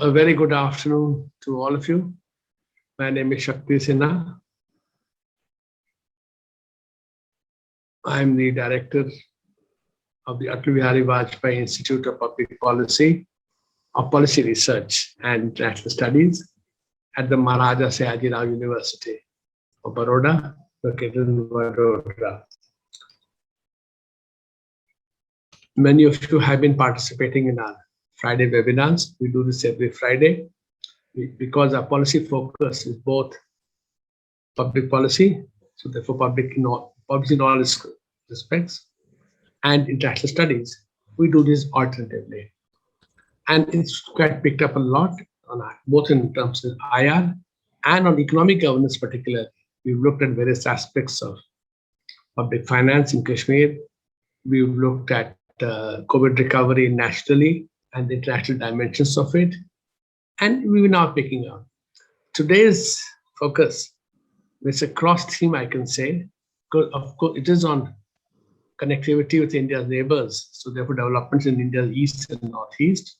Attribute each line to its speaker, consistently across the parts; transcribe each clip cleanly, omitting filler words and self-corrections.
Speaker 1: A very good afternoon to all of you. My name is Shakti Sinha. I'm the director of the Atal Bihari Vajpayee Institute of Public Policy, of Policy Research and International Studies at the Maharaja Sayaji Rao University of Baroda, located in Vadodara. Many of you have been participating in our Friday webinars. We do this every Friday because our policy focus is both public policy, so therefore policy in all its respects, and international studies. We do this alternatively. And it's quite picked up a lot on both in terms of IR and on economic governance particularly. We've looked at various aspects of public finance in Kashmir. We've looked at COVID recovery nationally and the international dimensions of it. And we are now picking up. Today's focus, it's a cross theme, I can say, because of course it is on connectivity with India's neighbors. So therefore developments in India's east and northeast.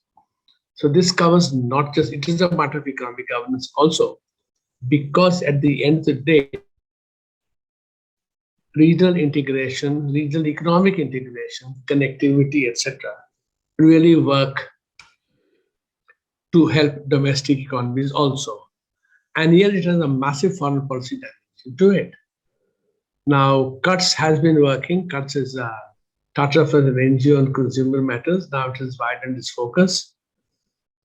Speaker 1: So this covers not just, it is a matter of economic governance also, because at the end of the day, regional integration, regional economic integration, connectivity, etc., really work to help domestic economies also. And here it has a massive foreign policy dimension to it. Now, CUTS has been working. CUTS is Tata for the NGO on consumer matters. Now it has widened its focus.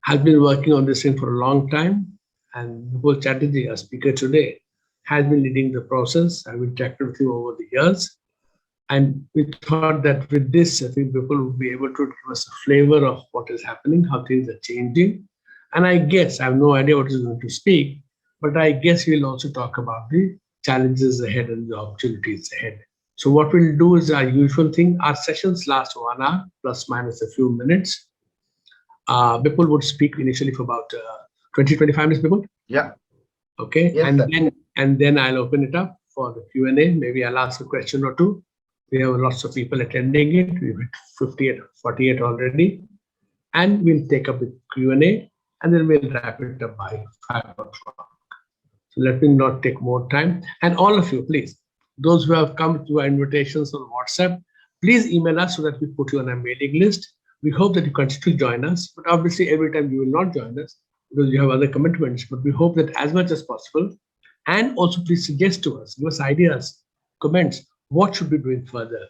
Speaker 1: Has been working on this thing for a long time. And Vipul Chatterjee, our speaker today, has been leading the process. I've interacted with him over the years. And we thought that with this, I think people will be able to give us a flavor of what is happening, how things are changing. And I guess, I have no idea what he's going to speak, but I guess we'll also talk about the challenges ahead and the opportunities ahead. So what we'll do is our usual thing. Our sessions last 1 hour, plus minus a few minutes. Bipul would speak initially for about 20-25 minutes, Bipul?
Speaker 2: Yeah.
Speaker 1: Okay,
Speaker 2: yes,
Speaker 1: and then I'll open it up for the Q&A. Maybe I'll ask a question or two. We have lots of people attending it. We've hit 58, 48 already. And we'll take up the Q&A and then we'll wrap it up by 5 o'clock. So let me not take more time. And all of you, please, those who have come to our invitations on WhatsApp, please email us so that we put you on a mailing list. We hope that you continue to join us, but obviously every time you will not join us because you have other commitments, but we hope that as much as possible, and also please suggest to us, give us ideas, comments, what should we be doing further?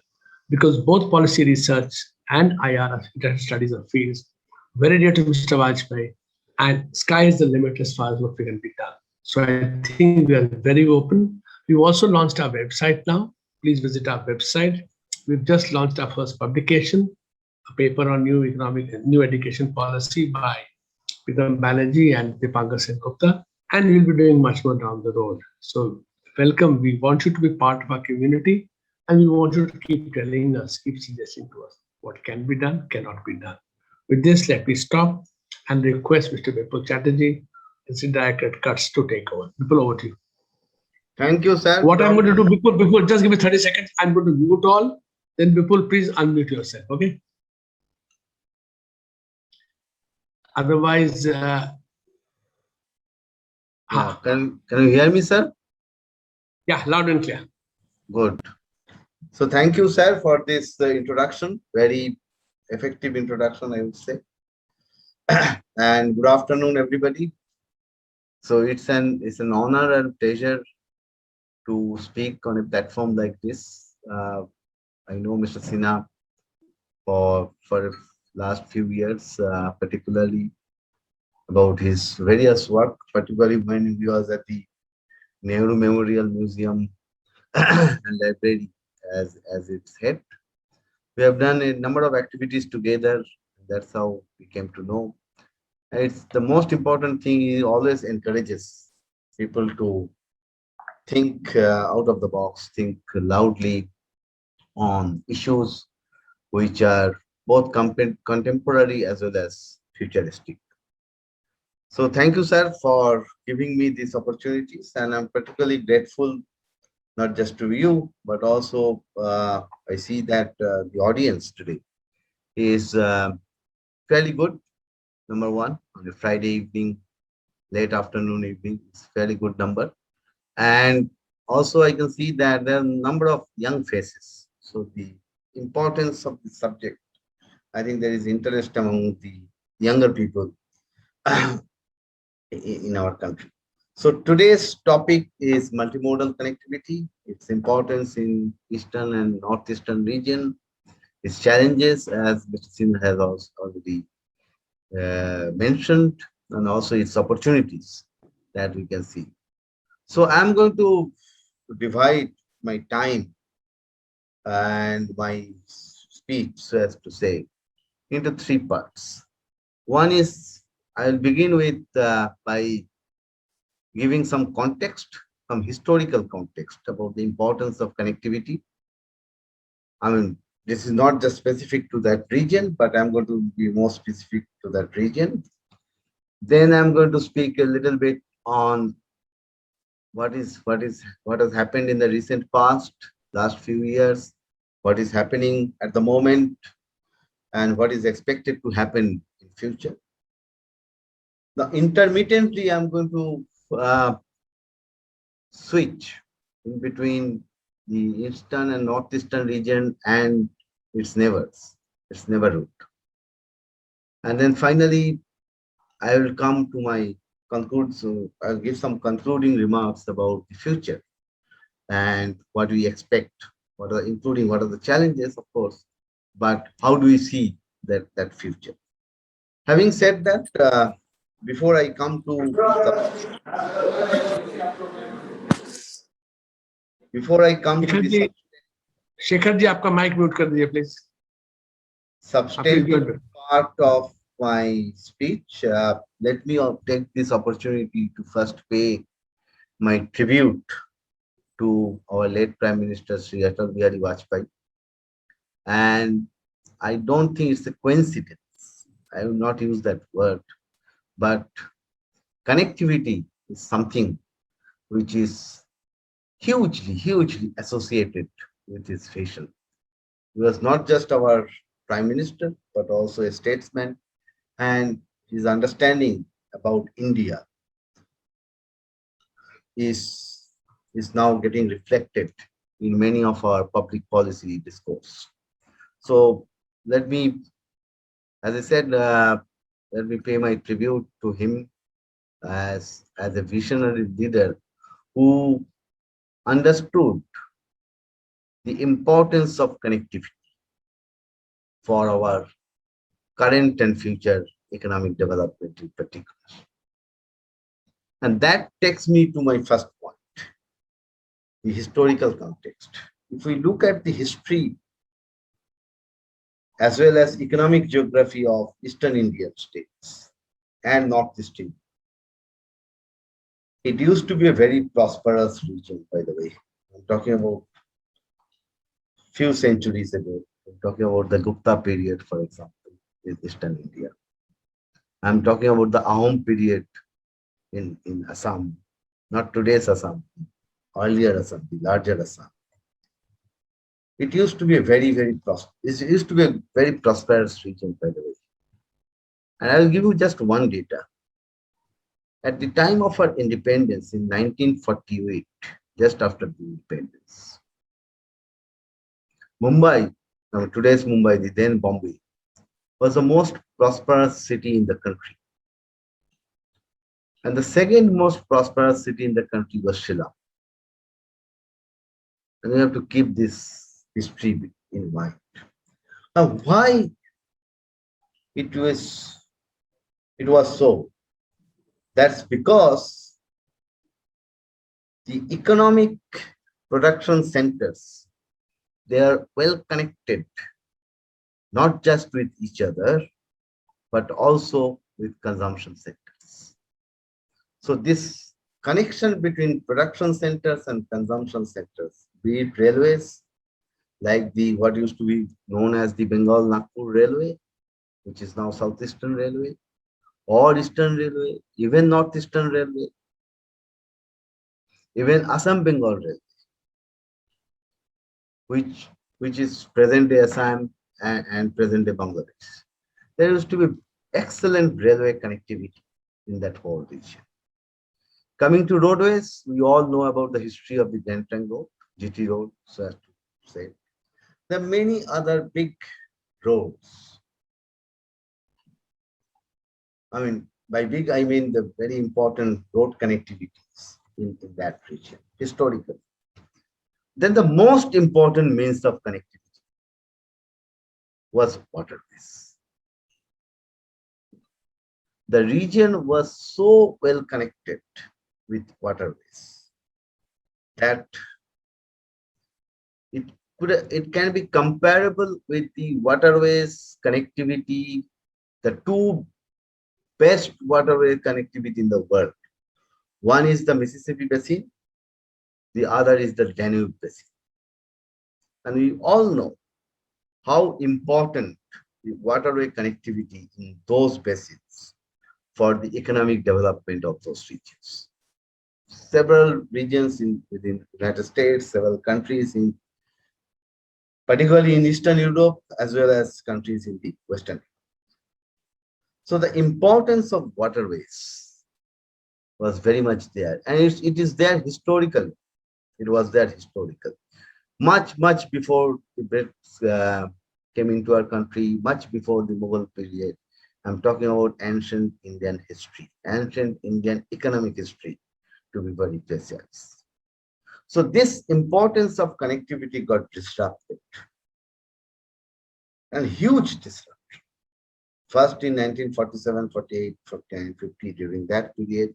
Speaker 1: Because both policy research and IR, international studies are fields, very dear to Mr. Vajpayee, and sky is the limit as far as what we can be done. So I think we are very open. We've also launched our website now. Please visit our website. We've just launched our first publication, a paper on new education policy by Pitham Banerjee and Dipankar Sen-Gupta, and we'll be doing much more down the road. So welcome. We want you to be part of our community, and we want you to keep telling us, keep suggesting to us what can be done, cannot be done. With this, let me stop and request Mr. Bipul Chatterjee, Institute Director at CUTS, to take over. Bipul, over to you.
Speaker 2: Thank you, sir.
Speaker 1: What I'm going to do, Bipul, just give me 30 seconds. I'm going to mute all. Then Bipul, please unmute yourself, okay? Otherwise,
Speaker 2: can you hear me, sir?
Speaker 1: Yeah, loud and clear.
Speaker 2: Good. So thank you, sir, for this introduction. Very effective introduction, I would say. And good afternoon, everybody. So it's an honor and pleasure to speak on a platform like this. I know Mr. Sinha for last few years, particularly about his various work, particularly when he was at the Nehru Memorial Museum and Library as its head. We have done a number of activities together. That's how we came to know. It's the most important thing. He always encourages people to think out of the box, think loudly on issues which are both contemporary as well as futuristic. So thank you, sir, for giving me these opportunities, and I'm particularly grateful not just to you, but also I see that the audience today is fairly good. number one on a Friday evening, late afternoon evening. It's a fairly good number. And also I can see that there are a number of young faces. So the importance of the subject, I think there is interest among the younger people in our country. So today's topic is multimodal connectivity, its importance in eastern and northeastern region, its challenges, as Mr. Singh has also already mentioned, and also its opportunities that we can see. So I'm going to divide my time and my speech, so as to say, into three parts. One is I'll begin with by giving some context, some historical context about the importance of connectivity. I mean, this is not just specific to that region, but I'm going to be more specific to that region. Then I'm going to speak a little bit on what has happened in the recent past, last few years, what is happening at the moment, and what is expected to happen in future. Now, intermittently, I'm going to switch in between the eastern and northeastern region and its neighbors, its neighborhood. And then finally, I will come to my conclude. So I'll give some concluding remarks about the future and what we expect, including what are the challenges, of course, but how do we see that future? Having said that, before I come to
Speaker 1: Shekhar ji,
Speaker 2: the
Speaker 1: Shekhar ji आपका mic mute कर दीजिए please.
Speaker 2: substantive part of my speech, let me take this opportunity to first pay my tribute to our late Prime Minister Sri Atal Bihari Vajpayee. And I don't think it's a coincidence. I will not use that word, but connectivity is something which is hugely associated with his vision. He was not just our prime minister, but also a statesman, and his understanding about India is now getting reflected in many of our public policy discourse. So let me, as I said, let me pay my tribute to him as a visionary leader who understood the importance of connectivity for our current and future economic development in particular. And that takes me to my first point, the historical context. If we look at the history as well as economic geography of Eastern Indian states and Northeast India, it used to be a very prosperous region, by the way. I'm talking about few centuries ago. I'm talking about the Gupta period, for example, in Eastern India. I'm talking about the Ahom period in Assam, not today's Assam, earlier Assam, the larger Assam. It used to be a very prosperous region, by the way. And I will give you just one data. At the time of our independence in 1948, just after the independence, Mumbai, now today's Mumbai, the then Bombay, was the most prosperous city in the country. And the second most prosperous city in the country was Shillong. And we have to keep this history in mind. Now, why it was so? That's because the economic production centers, they are well connected, not just with each other, but also with consumption centers. So this connection between production centers and consumption centers, be it railways, like what used to be known as the Bengal Nagpur Railway, which is now Southeastern Railway, or Eastern Railway, even Northeastern Railway, even Assam Bengal Railway, which is present day Assam and present day Bangladesh. There used to be excellent railway connectivity in that whole region. Coming to roadways, we all know about the history of the Grand Trunk Road, GT Road, so as to say. There are many other big roads. I mean, by big, I mean the very important road connectivities in that region, historically. Then the most important means of connectivity was waterways. The region was so well connected with waterways that it can be comparable with the waterways connectivity, the two best waterway connectivity in the world. One is the Mississippi Basin, the other is the Danube Basin. And we all know how important the waterway connectivity in those basins for the economic development of those regions. Several regions within the United States, several countries in particularly in Eastern Europe, as well as countries in the Western Europe. So the importance of waterways was very much there, and it is there historically. It was there historically. Much before the Brits came into our country, much before the Mughal period. I'm talking about ancient Indian history, ancient Indian economic history, to be very precise. So this importance of connectivity got disrupted, and huge disruption. First in 1947, 48, 49, 50, during that period,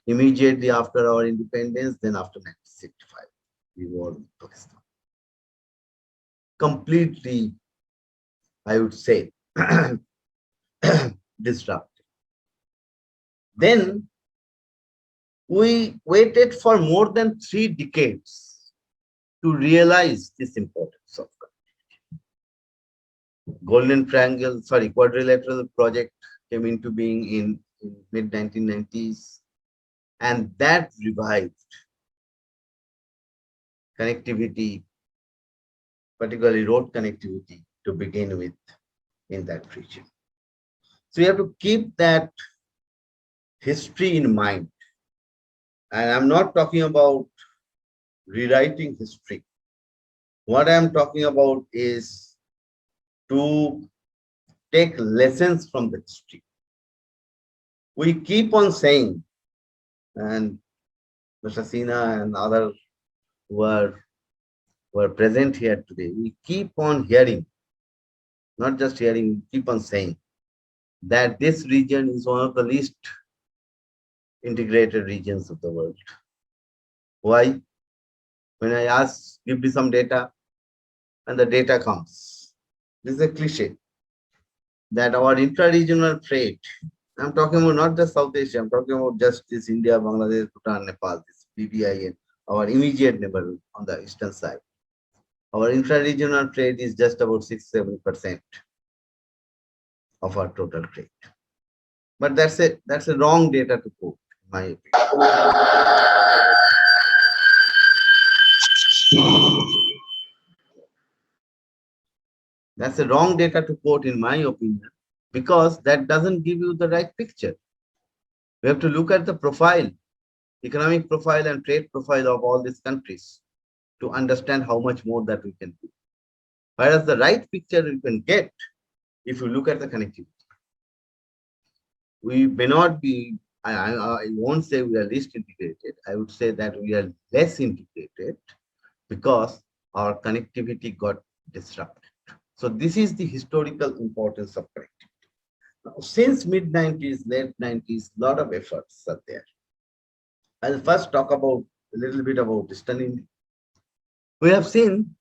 Speaker 2: immediately after our independence, then after 1965, the war with Pakistan. Completely, I would say, disrupted. Then we waited for more than 3 decades to realize this importance of Golden Triangle, Quadrilateral project came into being in mid-1990s, and that revived connectivity, particularly road connectivity, to begin with in that region. So you have to keep that history in mind. And I'm not talking about rewriting history. What I'm talking about is to take lessons from the history. We keep on saying, and Mr. Sina and others were present here today, we keep on hearing, not just hearing, we keep on saying that this region is one of the least integrated regions of the world. Why? When I ask, give me some data, and the data comes. This is a cliche that our intra-regional trade, I'm talking about not just South Asia, I'm talking about just this India, Bangladesh, Bhutan, Nepal, this BBI, and our immediate neighborhood on the eastern side. Our intra-regional trade is just about 6-7% of our total trade. But that's a wrong data to quote, in my opinion. That's a wrong data to quote, in my opinion, because that doesn't give you the right picture. We have to look at the profile, economic profile and trade profile of all these countries to understand how much more that we can do. Whereas the right picture you can get if you look at the connectivity. We may not be, I won't say we are least integrated. I would say that we are less integrated because our connectivity got disrupted. So this is the historical importance of connectivity. Now, since mid-90s, late 90s, a lot of efforts are there. I'll first talk about a little bit about Eastern India. We have seen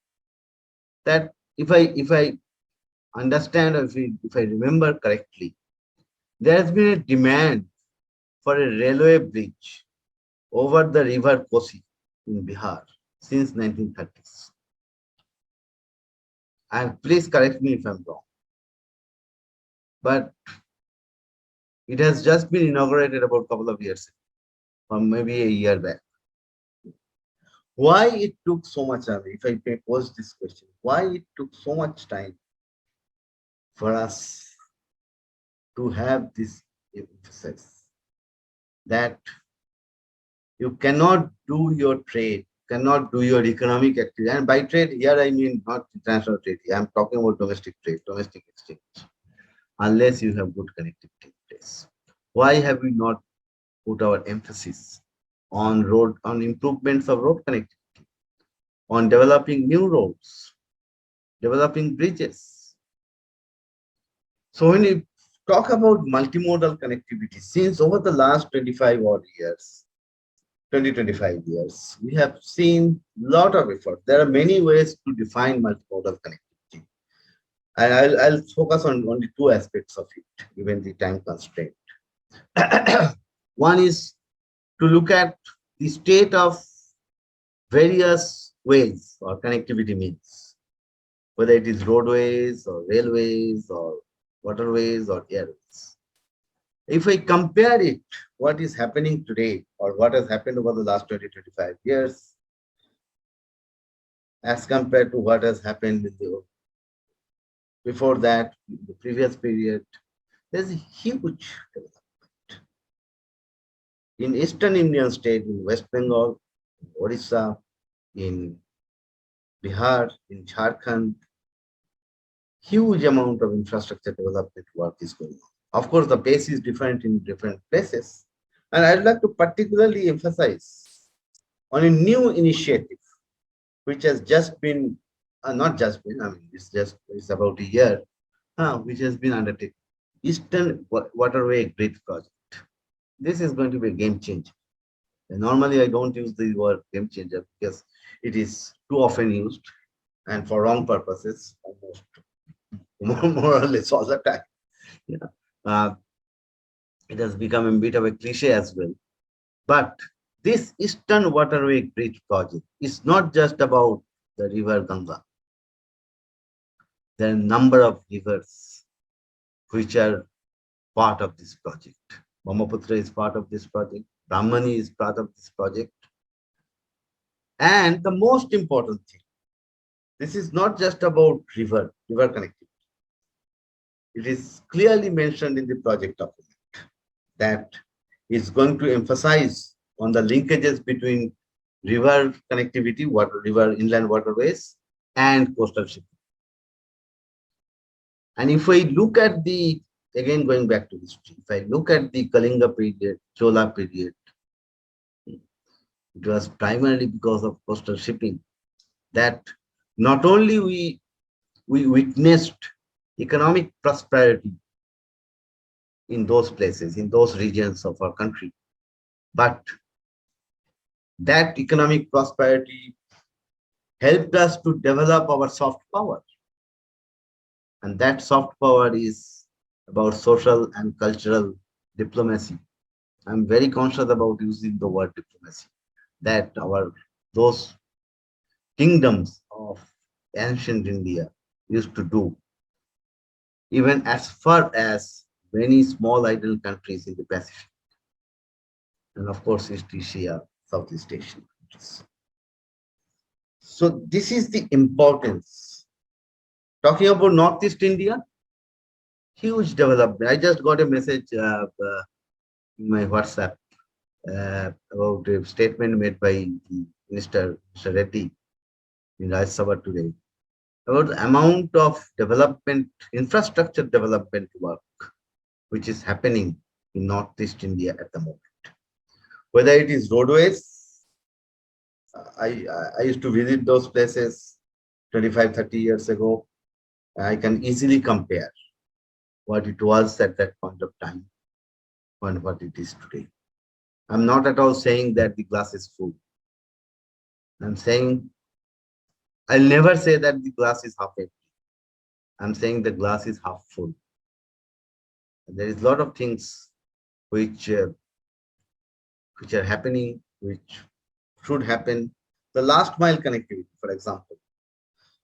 Speaker 2: that if I understand, or if I remember correctly, there has been a demand for a railway bridge over the river Kosi in Bihar since 1930s. And please correct me if I'm wrong. But it has just been inaugurated about a couple of years ago, or maybe a year back. Why it took so much time? If I may pose this question, why it took so much time for us to have this emphasis that you cannot do your trade, cannot do your economic activity. And by trade, here I mean not international trade. I'm talking about domestic trade, domestic exchange, unless you have good connectivity in place. Why have we not put our emphasis on improvements of road connectivity, on developing new roads, developing bridges? So when you talk about multimodal connectivity, since over the last 25 odd years, 20, 25 years, we have seen a lot of effort. There are many ways to define multimodal connectivity. And I'll focus on only two aspects of it, given the time constraint. One is to look at the state of various ways or connectivity means, whether it is roadways or railways or waterways or airways. If I compare it, what is happening today or what has happened over the last 20, 25 years, as compared to what has happened in the before that, in the previous period, there's a huge development. In Eastern Indian state, in West Bengal, in Odisha, in Bihar, in Jharkhand, huge amount of infrastructure development work is going on. Of course, the pace is different in different places. And I'd like to particularly emphasize on a new initiative, which has just been, not just been, I mean, it's about a year, which has been undertaken. Eastern Waterway Grid Project. This is going to be a game changer. And normally, I don't use the word game changer because it is too often used and for wrong purposes, almost more or less all the time. Yeah. It has become a bit of a cliche as well. But this Eastern Waterway Bridge project is not just about the river Ganga. There are a number of rivers which are part of this project. Brahmaputra is part of this project. Brahmani is part of this project. And the most important thing, this is not just about river connectivity. It is clearly mentioned in the project document that is going to emphasize on the linkages between river connectivity, river inland waterways, and coastal shipping. And if I look at the, again going back to history, if I look at the Kalinga period, Chola period, it was primarily because of coastal shipping that not only we witnessed economic prosperity in those places, in those regions of our country, but that economic prosperity helped us to develop our soft power. And that soft power is about social and cultural diplomacy. I'm very conscious about using the word diplomacy, that those kingdoms of ancient India used to do, even as far as many small island countries in the Pacific, and of course East Asia, Southeast Asian countries. So this is the importance. Talking about Northeast India, huge development. I just got a message in my WhatsApp about a statement made by the Mr. Reddy in Rajya Sabha today about the amount of development, infrastructure development work which is happening in Northeast India at the moment. Whether it is roadways, I used to visit those places 25, 30 years ago. I can easily compare what it was at that point of time and what it is today. I'm not at all saying that the glass is full. I'm saying, I'll never say that the glass is half empty. I'm saying the glass is half full. There is a lot of things which are happening, which should happen. The last mile connectivity, for example.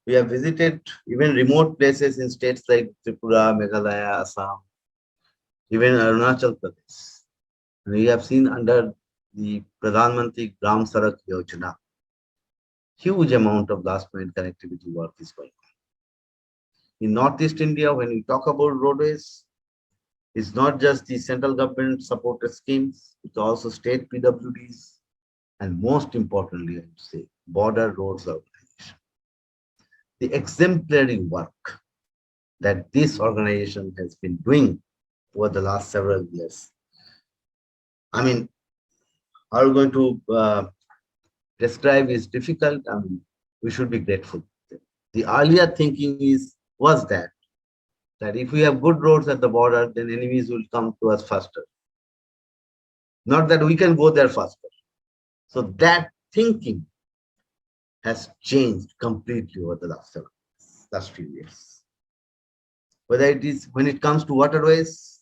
Speaker 2: We have visited even remote places in states like Tripura, Meghalaya, Assam, even Arunachal Pradesh. And we have seen under the Pradhan Mantri Gram Sadak Yojana, huge amount of last mile connectivity work is going on. In Northeast India, when we talk about roadways, It's not just the central government supported schemes, it's also state PWDs, and most importantly, I would say, border roads organization. The exemplary work that this organization has been doing over the last several years. I mean, how are we going to describe is difficult. I mean, we should be grateful. The earlier thinking was that if we have good roads at the border, then enemies will come to us faster. Not that we can go there faster. So that thinking has changed completely over the last few years. Whether it is when it comes to waterways,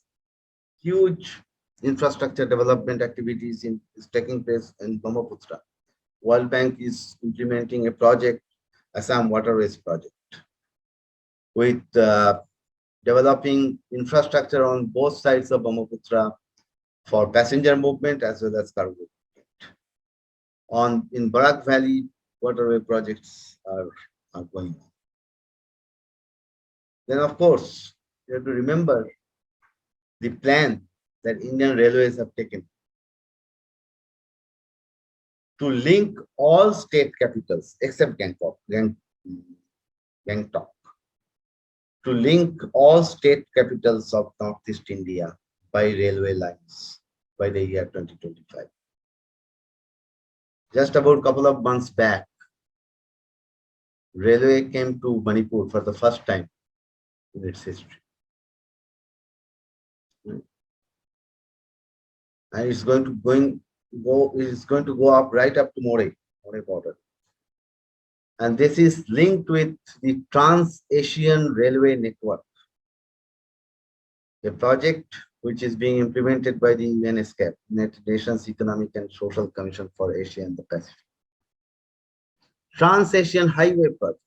Speaker 2: huge infrastructure development activities is taking place in Brahmaputra. World Bank is implementing a project, Assam Waterways project, with developing infrastructure on both sides of Brahmaputra for passenger movement as well as cargo movement. In Barak Valley, waterway projects are going on. Then, of course, you have to remember the plan that Indian Railways have taken to link all state capitals except Gangtok, to link all state capitals of Northeast India by railway lines by the year 2025. Just about a couple of months back, railway came to Manipur for the first time in its history. And it's going to go up right up to Moreh border. And this is linked with the Trans-Asian Railway Network, a project which is being implemented by the UNESCAP, United Nations Economic and Social Commission for Asia and the Pacific. Trans-Asian Highway project,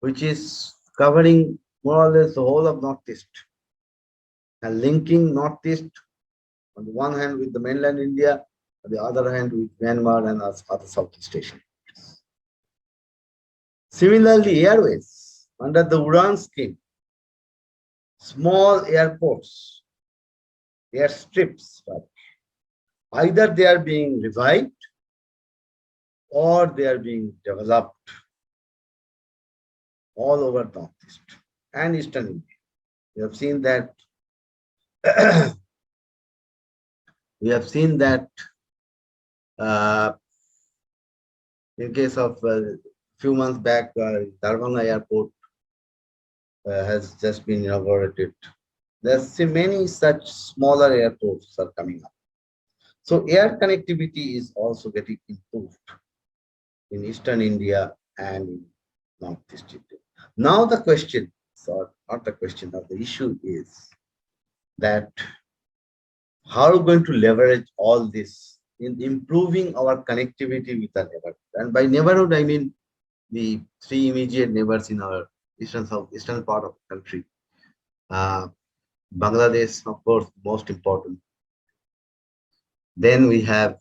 Speaker 2: which is covering more or less the whole of Northeast and linking Northeast on the one hand with the mainland India, on the other hand with Myanmar and other Southeast Asian. Similarly, airways under the UDAN scheme, small airports, airstrips, either they are being revived or they are being developed all over Northeast and Eastern India. We have seen that. In case of few months back, Darbhanga Airport has just been inaugurated. There's many such smaller airports are coming up. So air connectivity is also getting improved in Eastern India and in Northeast India. Now the question, or not the question, of the issue is that how are we going to leverage all this in improving our connectivity with our neighborhood? And by neighborhood, I mean the three immediate neighbors in our eastern part of the country. Bangladesh, of course, most important. Then we have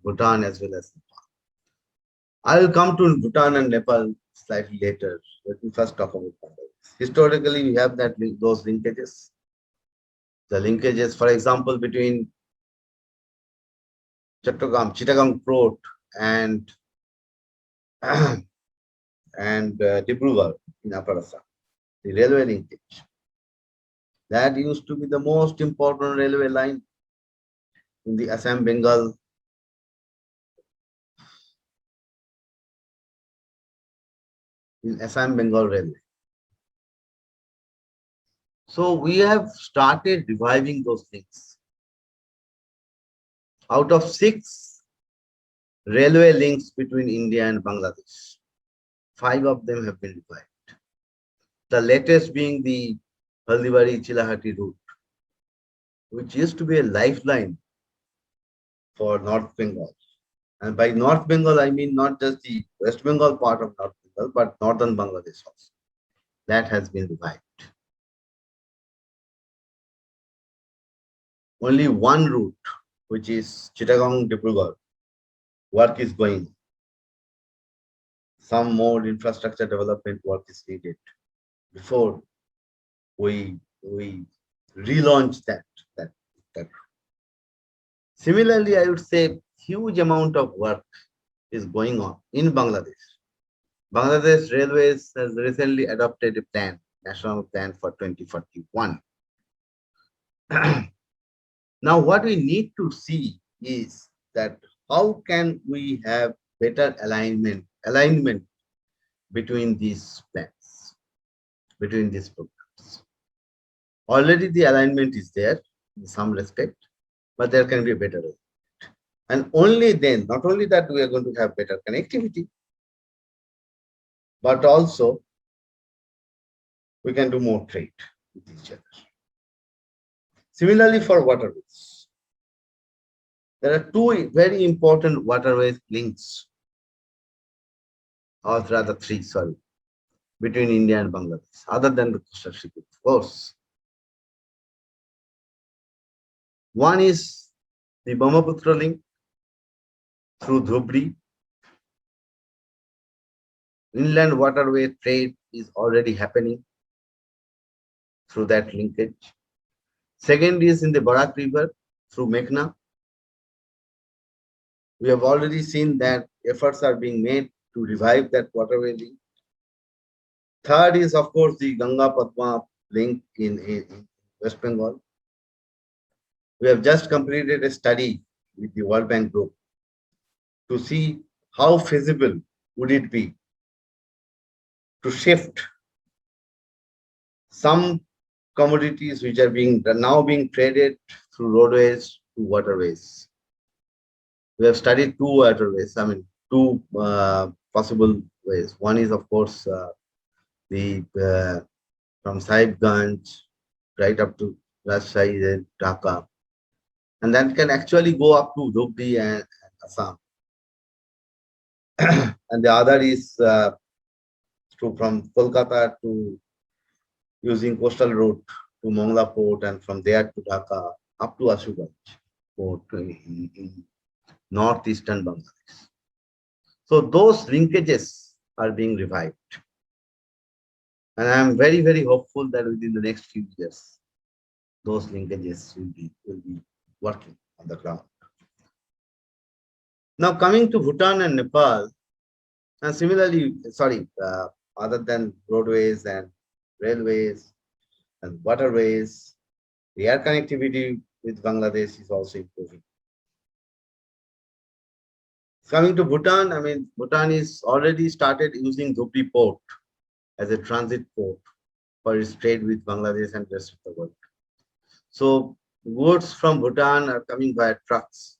Speaker 2: Bhutan as well as Nepal. I will come to Bhutan and Nepal slightly later. Let me first talk about Bangladesh. Historically, we have those linkages. The linkages, for example, between Chittagong Port and Dibrugarh in Upper Assam, the railway linkage. That used to be the most important railway line in the Assam-Bengal railway. So we have started reviving those things. Out of 6 railway links between India and Bangladesh, 5 of them have been revived. The latest being the Haldiwari-Chilahati route, which used to be a lifeline for North Bengal. And by North Bengal, I mean not just the West Bengal part of North Bengal, but northern Bangladesh also. That has been revived. Only one route, which is Chittagong-Dibrugarh, work is going on. Some more infrastructure development work is needed before we we relaunch that. that. Similarly, I would say huge amount of work is going on in Bangladesh. Bangladesh Railways has recently adopted a plan, national plan for 2041. Now, what we need to see is that how can we have better alignment between these plans, between these programs. Already the alignment is there in some respect, but there can be a better alignment. And only then, not only that we are going to have better connectivity, but also we can do more trade with each other. Similarly, for waterways, there are two very important waterways links, or rather three, sorry, between India and Bangladesh, other than the coastal shipping, of course. One is the Brahmaputra link through Dhubri. Inland waterway trade is already happening through that linkage. Second is in the Barak River through Meghna. We have already seen that efforts are being made to revive that waterway link. Third is, of course, the Ganga Padma link in West Bengal. We have just completed a study with the World Bank Group to see how feasible would it be to shift some commodities which are now being traded through roadways to waterways. We have studied two waterways, two possible ways. One is, of course, from Sahibganj right up to Rajshahi and Dhaka. And that can actually go up to Dhubri and Assam. And the other is from Kolkata to using coastal route to Mongla port, and from there to Dhaka up to Ashuganj port in northeastern Bangladesh. So those linkages are being revived. And I am very, very hopeful that within the next few years, those linkages will be working on the ground. Now coming to Bhutan and Nepal, and similarly, other than roadways and railways and waterways, the air connectivity with Bangladesh is also improving. Coming to Bhutan, Bhutan is already started using Dhubri port as a transit port for its trade with Bangladesh and the rest of the world. So goods from Bhutan are coming via trucks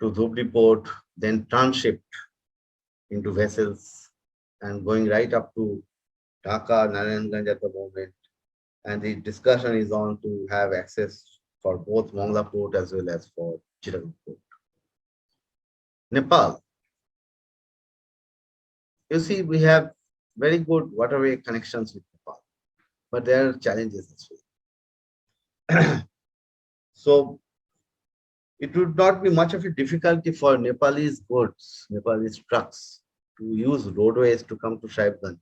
Speaker 2: to Dhubri port, then transshipped into vessels and going right up to Dhaka, Narayanganj at the moment. And the discussion is on to have access for both Mongla port as well as for Chittagong port. Nepal. You see, we have very good waterway connections with Nepal, but there are challenges as well. So it would not be much of a difficulty for Nepalese goods, Nepalese trucks to use roadways to come to Sahibganj.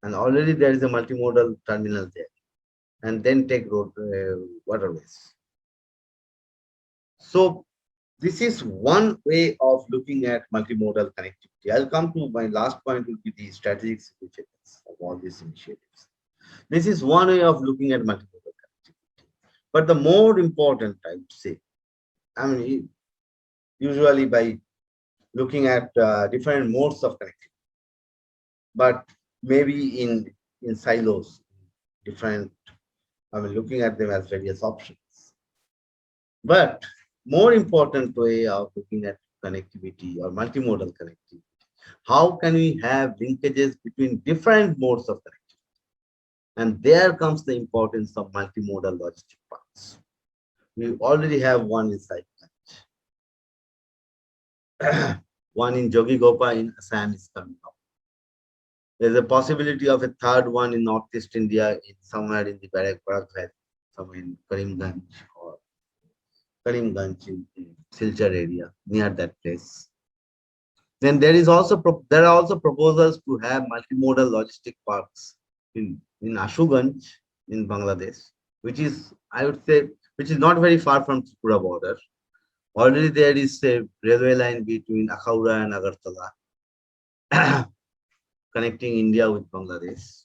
Speaker 2: And already there is a multimodal terminal there, and then take waterways. So this is one way of looking at multimodal connectivity. I'll come to my last point, will be the strategic significance of all these initiatives. This is one way of looking at multimodal connectivity. But the more important, I would say, usually by looking at different modes of connectivity, but maybe in silos, different, looking at them as various options. But more important way of looking at connectivity or multimodal connectivity, how can we have linkages between different modes of connectivity? And there comes the importance of multimodal logistic parks. We already have one in Sahibganj. One in Jogigopa in Assam is coming up. There's a possibility of a third one in Northeast India, somewhere in the Barak Valley, somewhere in Karimganj or Karimganj in Silchar area, near that place. Then there are also proposals to have multimodal logistic parks in in Ashuganj in Bangladesh, which is, I would say, which is not very far from Tripura border. Already there is a railway line between Akhaura and Agartala, connecting India with Bangladesh.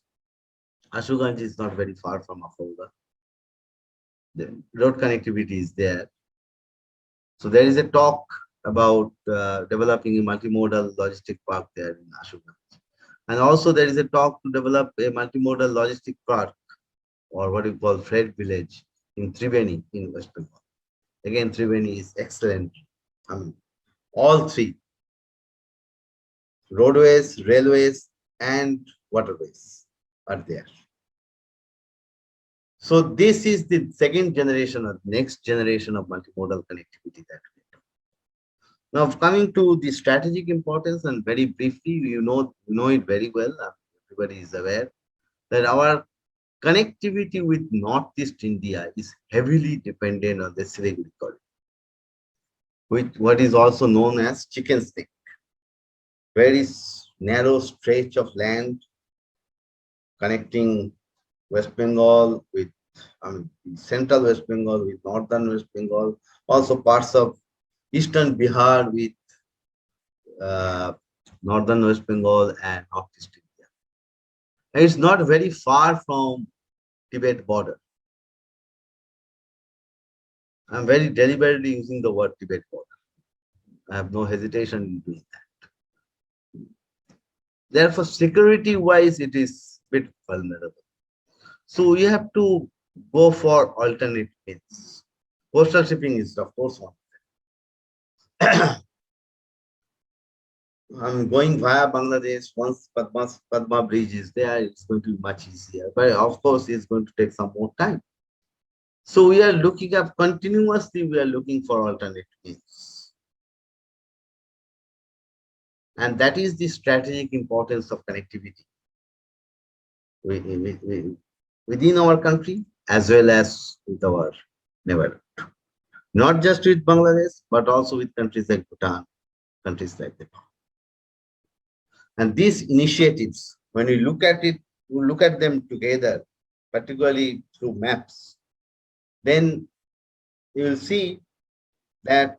Speaker 2: Ashuganj is not very far from Akhaura. The road connectivity is there. So there is a talk about developing a multimodal logistic park there in Ashuganj. And also there is a talk to develop a multimodal logistic park, or what we call freight village, in Triveni in West Bengal. Again, Triveni is excellent. I mean, all three, roadways, railways, and waterways are there. So this is the second generation or next generation of multimodal connectivity that we do. Now coming to the strategic importance, and very briefly, you know it very well. Everybody is aware that our connectivity with Northeast India is heavily dependent on the Siliguri corridor, which what is also known as chicken stick, very narrow stretch of land connecting West Bengal with, central West Bengal with northern West Bengal, also parts of eastern Bihar with northern West Bengal and northeast India. And it's not very far from Tibet border. I'm very deliberately using the word Tibet border. I have no hesitation in doing that. Therefore, security-wise, it is a bit vulnerable. So we have to go for alternate means. Coastal shipping is, of course, one. I'm going via Bangladesh. Once Padma Bridge is there, it's going to be much easier. But of course, it's going to take some more time. So we are looking at continuously, we are looking for alternate means. And that is the strategic importance of connectivity within our country as well as with our neighborhood. Not just with Bangladesh, but also with countries like Bhutan, countries like Nepal. And these initiatives, when we look at it, we look at them together, particularly through maps, then you will see that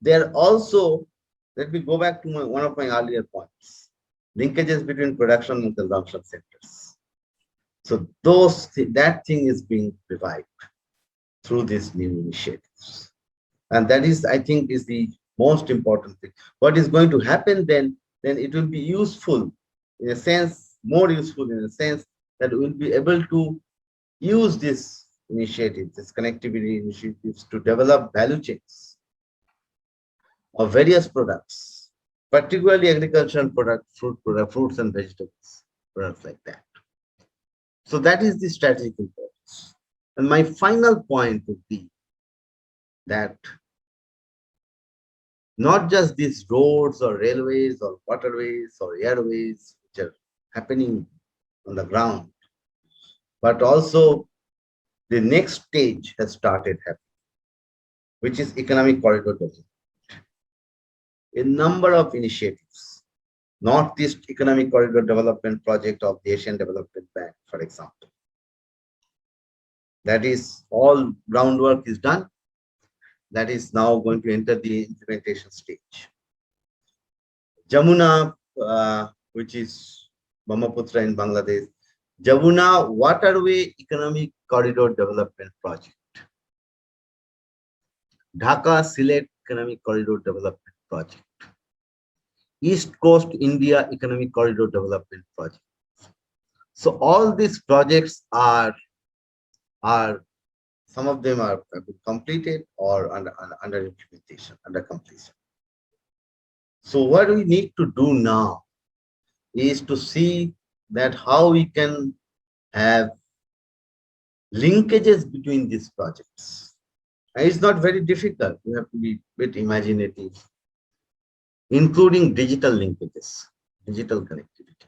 Speaker 2: there are also, let me go back to one of my earlier points, linkages between production and consumption sectors. So that thing is being revived through these new initiatives. And that is, I think, is the most important thing. What is going to happen then it will be useful in a sense, more useful in a sense that we will be able to use this initiatives, this connectivity initiatives, to develop value chains of various products, particularly agricultural products, fruits and vegetables, products like that. So that is the strategic importance. And my final point would be that not just these roads or railways or waterways or airways which are happening on the ground, but also the next stage has started happening, which is economic corridor development. A number of initiatives, Northeast Economic Corridor Development Project of the Asian Development Bank, for example. That is, all groundwork is done. That is now going to enter the implementation stage. Jamuna, which is Brahmaputra in Bangladesh, Jamuna Waterway Economic Corridor Development Project. Dhaka Sylhet Economic Corridor Development Project. East Coast India Economic Corridor Development Project. So all these projects are some of them are completed or under implementation, under completion. So what we need to do now is to see that how we can have linkages between these projects. And it's not very difficult. You have to be a bit imaginative, including digital linkages, digital connectivity.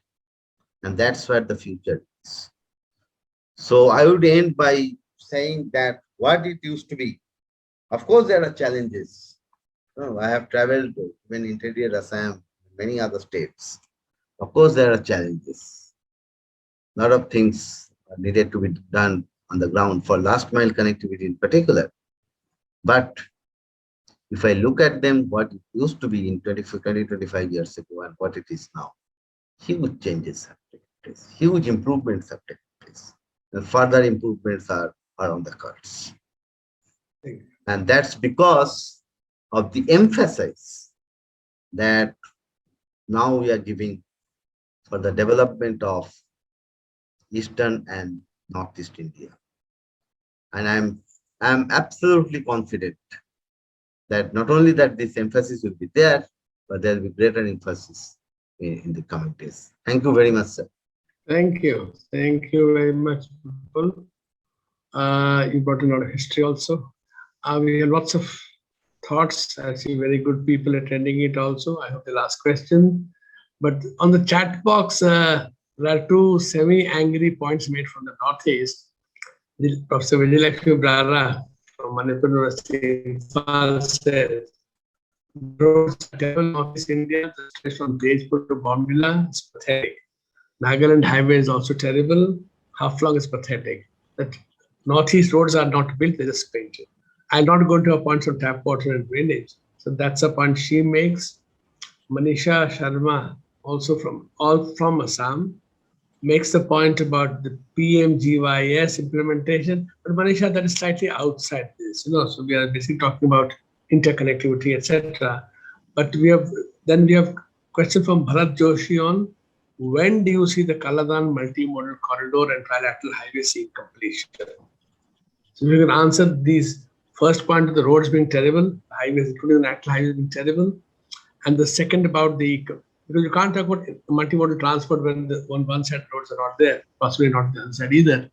Speaker 2: And that's where the future is. So I would end by saying that what it used to be, of course, there are challenges. I have traveled even interior Assam, many other states. Of course, there are challenges. A lot of things needed to be done on the ground for last mile connectivity in particular. But if I look at them, what it used to be in 25 years ago and what it is now, huge changes have taken place, huge improvements have taken place, and further improvements are on the cards. And that's because of the emphasis that now we are giving for the development of Eastern and Northeast India. And I'm absolutely confident that not only that this emphasis will be there, but there will be greater emphasis in the coming days. Thank you very much, sir.
Speaker 1: Thank you. Thank you very much, people. You brought in a lot of history also. We have lots of thoughts. I see very good people attending it also. I hope they'll ask questions. But on the chat box, there are two semi-angry points made from the Northeast. Professor Vijayalakshmi Brara from Manipur University says, roads are terrible in Northeast India. The stretch from Tejpur to Bombila is pathetic. Nagaland highway is also terrible. Haflong is pathetic. That Northeast roads are not built, they're just painted. I'm not going to a point on tap water and drainage. So that's a point she makes. Manisha Sharma, also from Assam, makes the point about the PMGYS implementation. But Manisha, that is slightly outside this. So we are basically talking about interconnectivity, etc. But we have question from Bharat Joshi on when do you see the Kaladan multimodal corridor and trilateral highway seeing completion? So we can answer these. First point of the roads being terrible, highways, including the national highways being terrible. And the second about because you can't talk about multimodal transport when one side roads are not there, possibly not the other side either.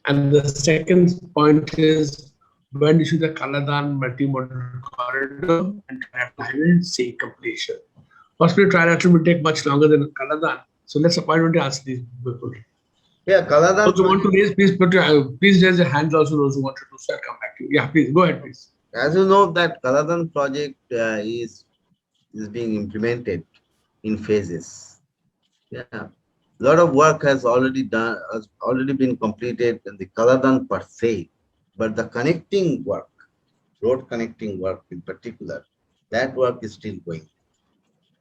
Speaker 1: And the second point is when you see the Kaladan multimodal corridor and trilateral highway see completion. Possibly trilateral will take much longer than Kaladan. So let's appoint to ask these people.
Speaker 2: Yeah, Kaladan.
Speaker 1: Those who want to raise, please raise your hands also, those who want to do so, I'll come back to you. Yeah, please, go ahead, please.
Speaker 2: As you know, that Kaladan project is being implemented in phases. Yeah, a lot of work has already been completed in the Kaladan per se, but the connecting work, road connecting work in particular, that work is still going.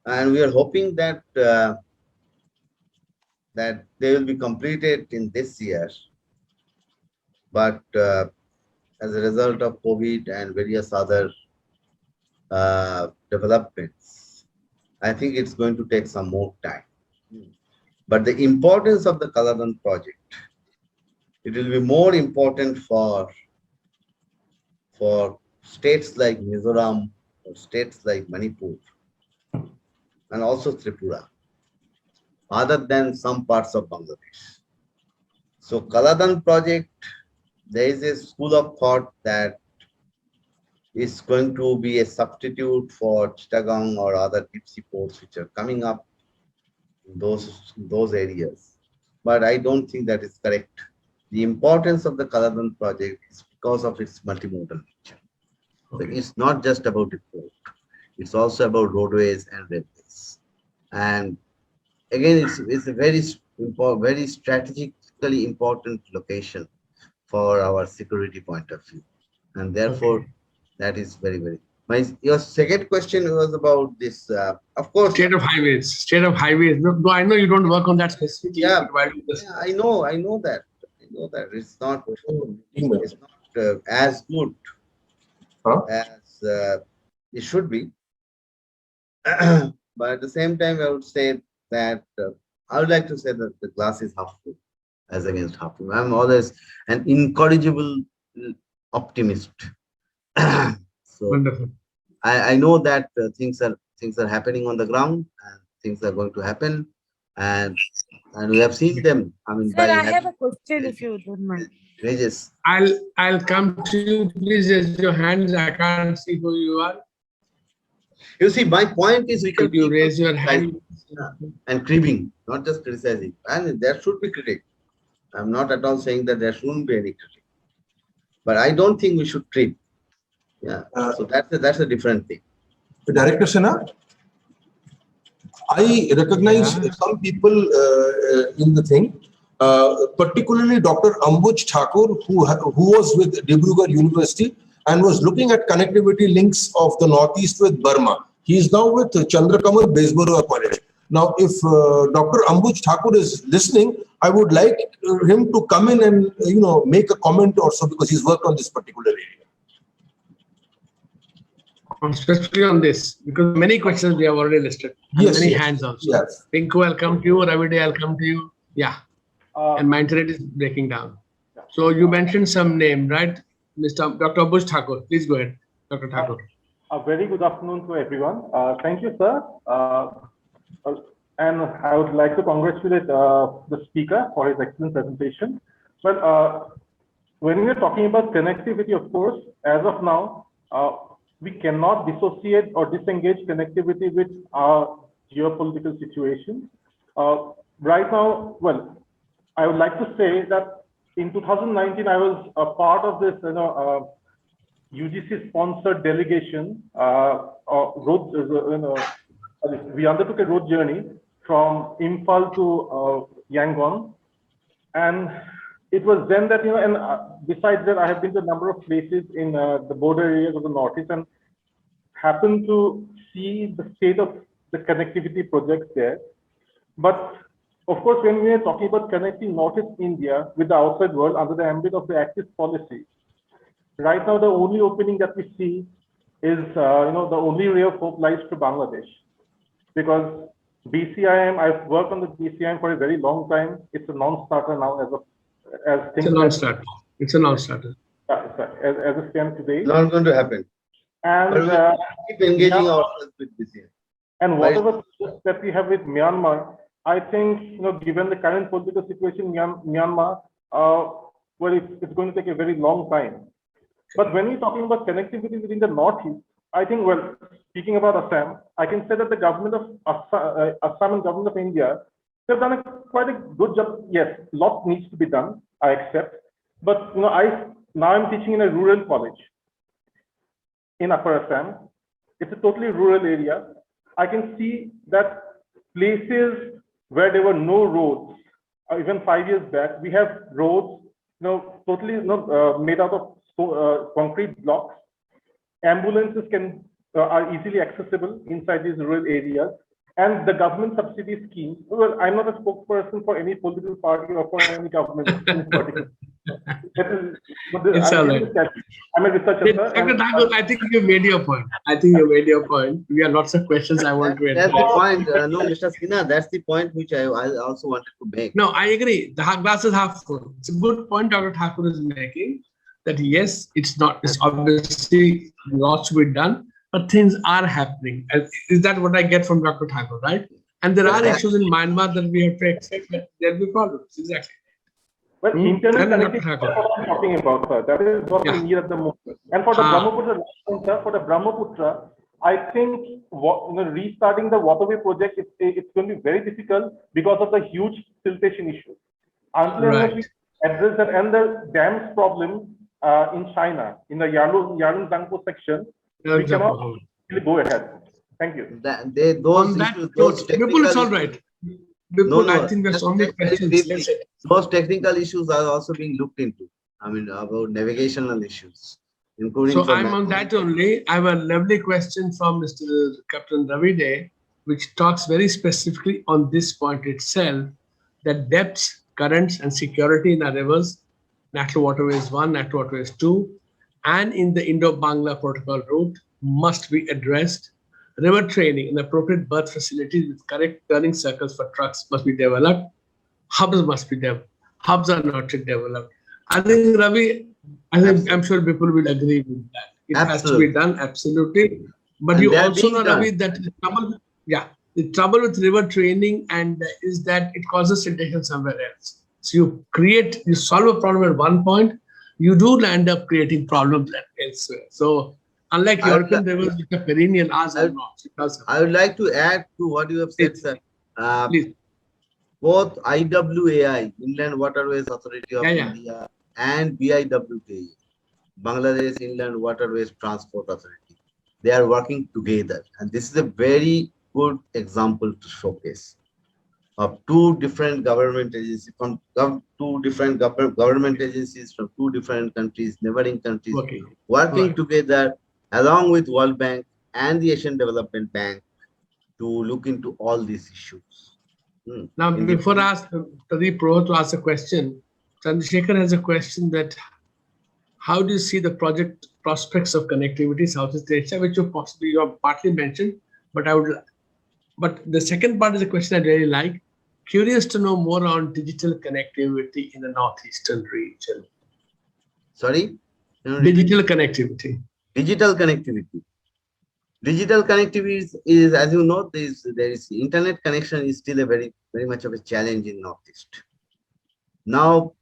Speaker 2: And we are hoping that that they will be completed in this year. But as a result of COVID and various other developments, I think it's going to take some more time. But the importance of the Kaladan project, it will be more important for states like Mizoram or states like Manipur and also Tripura, other than some parts of Bangladesh. So Kaladan project, there is a school of thought that is going to be a substitute for Chittagong or other deep sea ports which are coming up in those areas. But I don't think that is correct. The importance of the Kaladan project is because of its multimodal nature. Okay. So it's not just about a port. It's also about roadways and railways. And again, it's a very strategically important location for our security point of view. And therefore, okay, that is very, very. Your second question was about this, of course.
Speaker 1: State of highways. No, I know you don't work on that specifically.
Speaker 2: Yeah, I know that. It's not as good as it should be. But at the same time, I would say that I would like to say that the glass is half full as against half full. I'm always an incorrigible optimist. So
Speaker 1: wonderful.
Speaker 2: I know that things are happening on the ground and things are going to happen, and we have seen them. I mean,
Speaker 3: sir, I have a question if you don't mind.
Speaker 2: Rajesh.
Speaker 1: I'll come to you. Please raise your hands. I can't see who you are.
Speaker 2: You see, my point is we can
Speaker 1: raise your hand
Speaker 2: and cribbing, not just criticizing. And there should be critique. I'm not at all saying that there shouldn't be any critique. But I don't think we should crib. Yeah. So that's a different thing.
Speaker 4: Director Sinha, I recognize some people in the thing, particularly Dr. Ambuj Thakur, who was with Dibrugarh University and was looking at connectivity links of the Northeast with Burma. He is now with Chandrakamal Bezbaro College. Now, if Dr. Ambuj Thakur is listening, I would like him to come in and make a comment or so, because he's worked on this particular area.
Speaker 1: Especially on this, because many questions we have already listed. And
Speaker 4: Yes,
Speaker 1: many
Speaker 4: yes,
Speaker 1: hands also.
Speaker 4: yes.
Speaker 1: Pinku, I'll come to you. Ravide, I'll come to you. Yeah. And my internet is breaking down. So you mentioned some name, right? Dr. Ambuj Thakur. Please go ahead, Dr. Thakur.
Speaker 5: A very good afternoon to everyone. Thank you, sir. And I would like to congratulate the speaker for his excellent presentation. Well, when we are talking about connectivity, of course, as of now, we cannot dissociate or disengage connectivity with our geopolitical situation. Right now, well, I would like to say that in 2019, I was a part of this, UGC-sponsored delegation. We undertook a road journey from Imphal to Yangon, and it was then that, and besides that, I have been to a number of places in the border areas of the Northeast and happened to see the state of the connectivity projects there. But of course, when we are talking about connecting Northeast India with the outside world under the ambit of the Axis policy, right now the only opening that we see is, the only ray of hope lies to Bangladesh, because BCIM, I've worked on the BCIM for a very long time. It's a non-starter now as things.
Speaker 1: It's a non-starter. It's a non-starter.
Speaker 5: As it stands today.
Speaker 2: Not going to happen.
Speaker 5: And
Speaker 2: keep engaging ourselves with BCIM.
Speaker 5: And whatever that we have with Myanmar, I think, given the current political situation in Myanmar, well, it's going to take a very long time. But when we're talking about connectivity within the Northeast, I think, well, speaking about Assam, I can say that the government of Assam and government of India, they've done quite a good job. Yes, a lot needs to be done, I accept. But, now I'm teaching in a rural college in Upper Assam. It's a totally rural area. I can see that places where there were no roads, even 5 years back, we have roads, totally made out of concrete blocks. Ambulances are easily accessible inside these rural areas, and the government subsidy scheme. Well, I'm not a spokesperson for any political party or for any government in particular.
Speaker 1: It's all right.
Speaker 5: I'm a researcher.
Speaker 1: Dr. Thakur, I think you made your point. We have lots of questions I want to
Speaker 2: That's
Speaker 1: address.
Speaker 2: the point. No, Mr. Sinha, that's the point which I also wanted to make.
Speaker 1: No, I agree. The glass is half full. It's a good point Dr. Thakur is making, that yes, it's obviously lots to be done, but things are happening. Is that what I get from Dr. Thakur, right? And there are issues in Myanmar that we have to accept, but there'll be problems. Exactly.
Speaker 5: Well, internet connectivity is what I'm talking about, sir. That is what we need at the moment. And for the Brahmaputra, I think restarting the waterway project, it's going to be very difficult because of the huge siltation issue. Until we address that, and the dams problem in China, in the Yarlung Zangpo section, we cannot really go ahead. Thank you.
Speaker 1: It's all right. I think there's so many questions.
Speaker 2: Those technical issues are also being looked into. I mean, about navigational issues, including.
Speaker 1: So I'm on that only. I have a lovely question from Mr. Captain Ravide, which talks very specifically on this point itself, that depths, currents, and security in our rivers, National Waterways 1, National Waterways 2, and in the Indo-Bangla Protocol route must be addressed. River training and appropriate berth facilities with correct turning circles for trucks must be developed. Hubs must be developed. Hubs are not yet developed. I think, Ravi, I'm sure people will agree with that. It has to be done, absolutely. But you also know, Ravi, that the trouble with river training is that it causes siltation somewhere else. So you solve a problem at one point, you do end up creating problems elsewhere. So unlike European rivers which are perennial, ours are not.
Speaker 2: I would like to add to what you have said, sir.
Speaker 1: Please.
Speaker 2: Both IWAI, Inland Waterways Authority of India, and BIWTA, Bangladesh Inland Waterways Transport Authority, they are working together. And this is a very good example to showcase. of two different government agencies from two different government agencies from two different countries, neighboring countries,
Speaker 1: Okay.
Speaker 2: working
Speaker 1: Right.
Speaker 2: together along with World Bank and the Asian Development Bank to look into all these issues.
Speaker 1: Now,
Speaker 2: In the-
Speaker 1: before I ask Pradeep Purohit to ask a question, Chandrasekhar has a question that how do you see the project prospects of connectivity Southeast Asia, which you have partly mentioned, but the second part is a question I really like. Curious to know more on digital connectivity in the northeastern region.
Speaker 2: Sorry? Can you repeat?
Speaker 1: Digital connectivity.
Speaker 2: Digital connectivity. Digital connectivity is, as you know, there is internet connection is still a very much of a challenge in Northeast. Now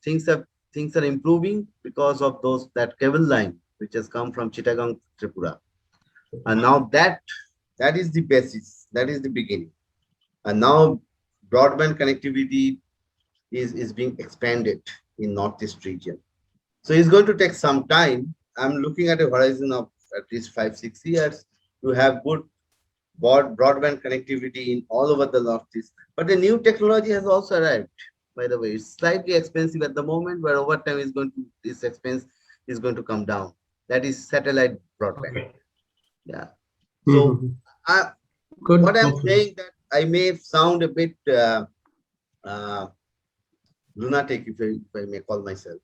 Speaker 2: things are improving because of that cable line which has come from Chittagong, Tripura, and now that is the basis, that is the beginning, and now broadband connectivity is being expanded in Northeast region. So it's going to take some time. I'm looking at a horizon of at least 5-6 years to have good broadband connectivity in all over the Northeast. But the new technology has also arrived. By the way, it's slightly expensive at the moment, but over time this expense is going to come down. That is satellite broadband.
Speaker 1: Okay.
Speaker 2: Yeah. So
Speaker 1: Good.
Speaker 2: what I'm saying that I may sound a bit lunatic, if I may call myself,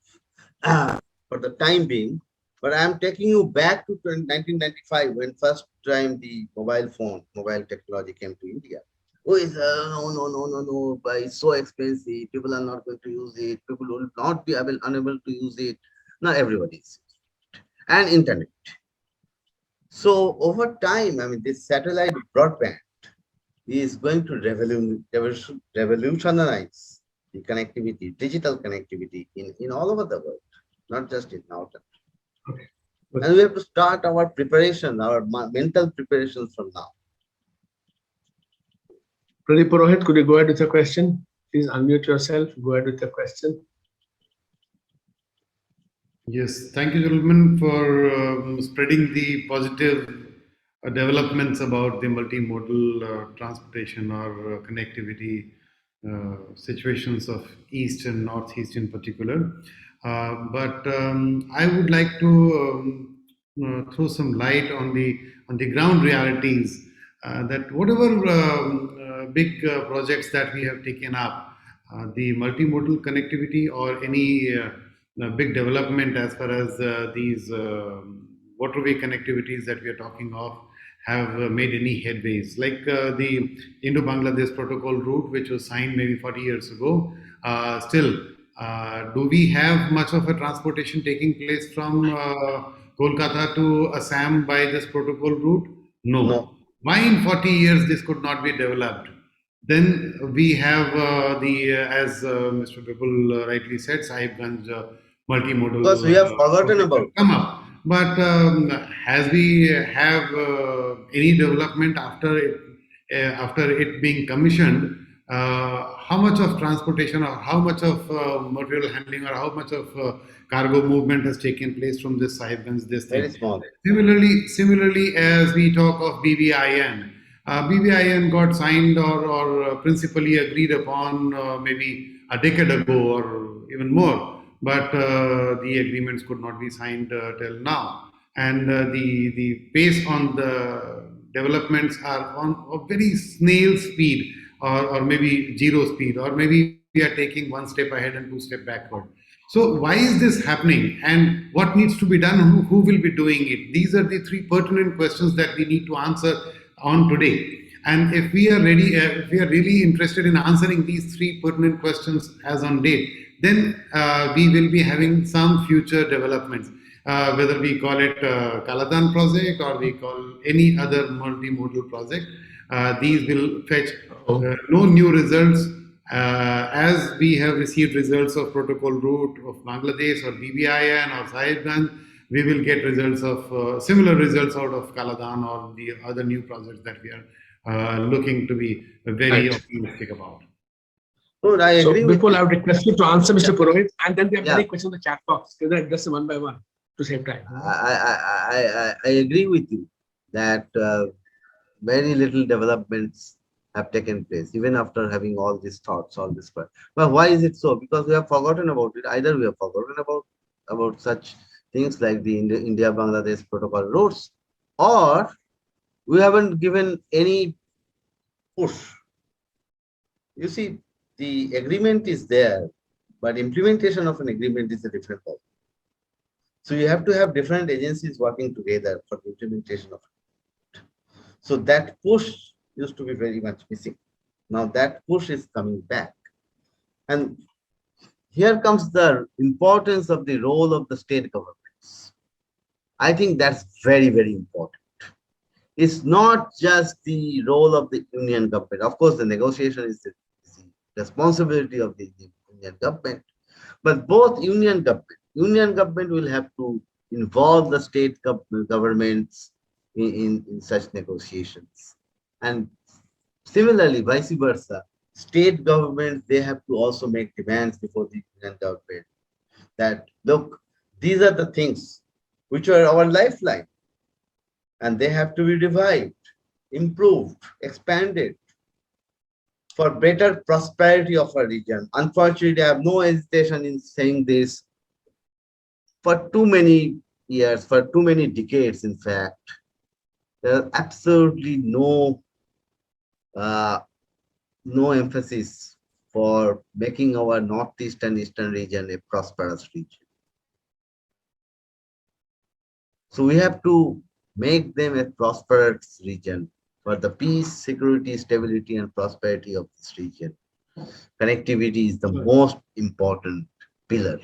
Speaker 2: for the time being, but I'm taking you back to 1995 when first time the mobile technology came to India. Oh, no, but it's so expensive. People are not going to use it. People will not be unable to use it. Not everybody is. And internet. So over time, I mean, this satellite broadband is going to revolutionize the connectivity, digital connectivity in all over the world, not just in our country.
Speaker 1: Okay.
Speaker 2: And we have to start our preparation, our mental preparations from now.
Speaker 1: Pradeep Purohit, could you go ahead with your question? Please unmute yourself. Go ahead with your question.
Speaker 6: Yes, thank you, gentlemen, for spreading the positive developments about the multimodal transportation or connectivity situations of East and Northeast in particular. But I would like to throw some light on the ground realities that whatever big projects that we have taken up, the multimodal connectivity or any big development as far as these waterway connectivities that we are talking of have made any headways. Like the Indo-Bangladesh Protocol route, which was signed maybe 40 years ago, still, do we have much of a transportation taking place from Kolkata to Assam by this protocol route? No. Why in 40 years this could not be developed? Then we have as Mr. Bipul rightly said, Sahibganj multimodal.
Speaker 2: Because we have forgotten about
Speaker 6: come up. But has we have any development after it being commissioned? How much of transportation or how much of material handling or how much of cargo movement has taken place from this Sahibganj? This thing.
Speaker 2: Very small.
Speaker 6: Similarly, as we talk of BBIN, BBIN got signed or principally agreed upon maybe a decade ago or even more, but the agreements could not be signed till now. And the pace on the developments are on a very snail speed or maybe zero speed, or maybe we are taking one step ahead and two steps backward. So why is this happening and what needs to be done? Who will be doing it? These are the three pertinent questions that we need to answer on today. And if we are ready, if we are really interested in answering these three pertinent questions as on date, then we will be having some future developments, whether we call it Kaladan project or we call any other multimodal project. These will fetch no new results. As we have received results of protocol route of Bangladesh or BBIN or Sahibganj, we will get results of similar results out of Kaladan or the other new projects that we are looking to be very optimistic about.
Speaker 2: Good, I agree.
Speaker 1: So, Bipul, I would request you to answer Mr. Purohit, and then there are many
Speaker 2: Yeah.
Speaker 1: questions in the chat box. Can I address them one by one to save time?
Speaker 2: I agree with you that very little developments have taken place, even after having all these thoughts, all this. But why is it so? Because we have forgotten about it. Either we have forgotten about such things like the India-Bangladesh protocol routes, or we haven't given any push. You see, the agreement is there, but implementation of an agreement is a different problem. So you have to have different agencies working together for the implementation of it. So that push used to be very much missing. Now that push is coming back. And here comes the importance of the role of the state governments. I think that's very, very important. It's not just the role of the union government. Of course, the negotiation is the responsibility of the union government, but both union government will have to involve the state governments in such negotiations. And similarly, vice versa, state governments, they have to also make demands before the union government that, look, these are the things which are our lifeline, and they have to be revived, improved, expanded for better prosperity of our region. Unfortunately, I have no hesitation in saying this. For too many years, for too many decades, in fact, there is absolutely no emphasis for making our northeast and eastern region a prosperous region. So we have to make them a prosperous region for the peace, security, stability, and prosperity of this region. Connectivity is the most important pillar.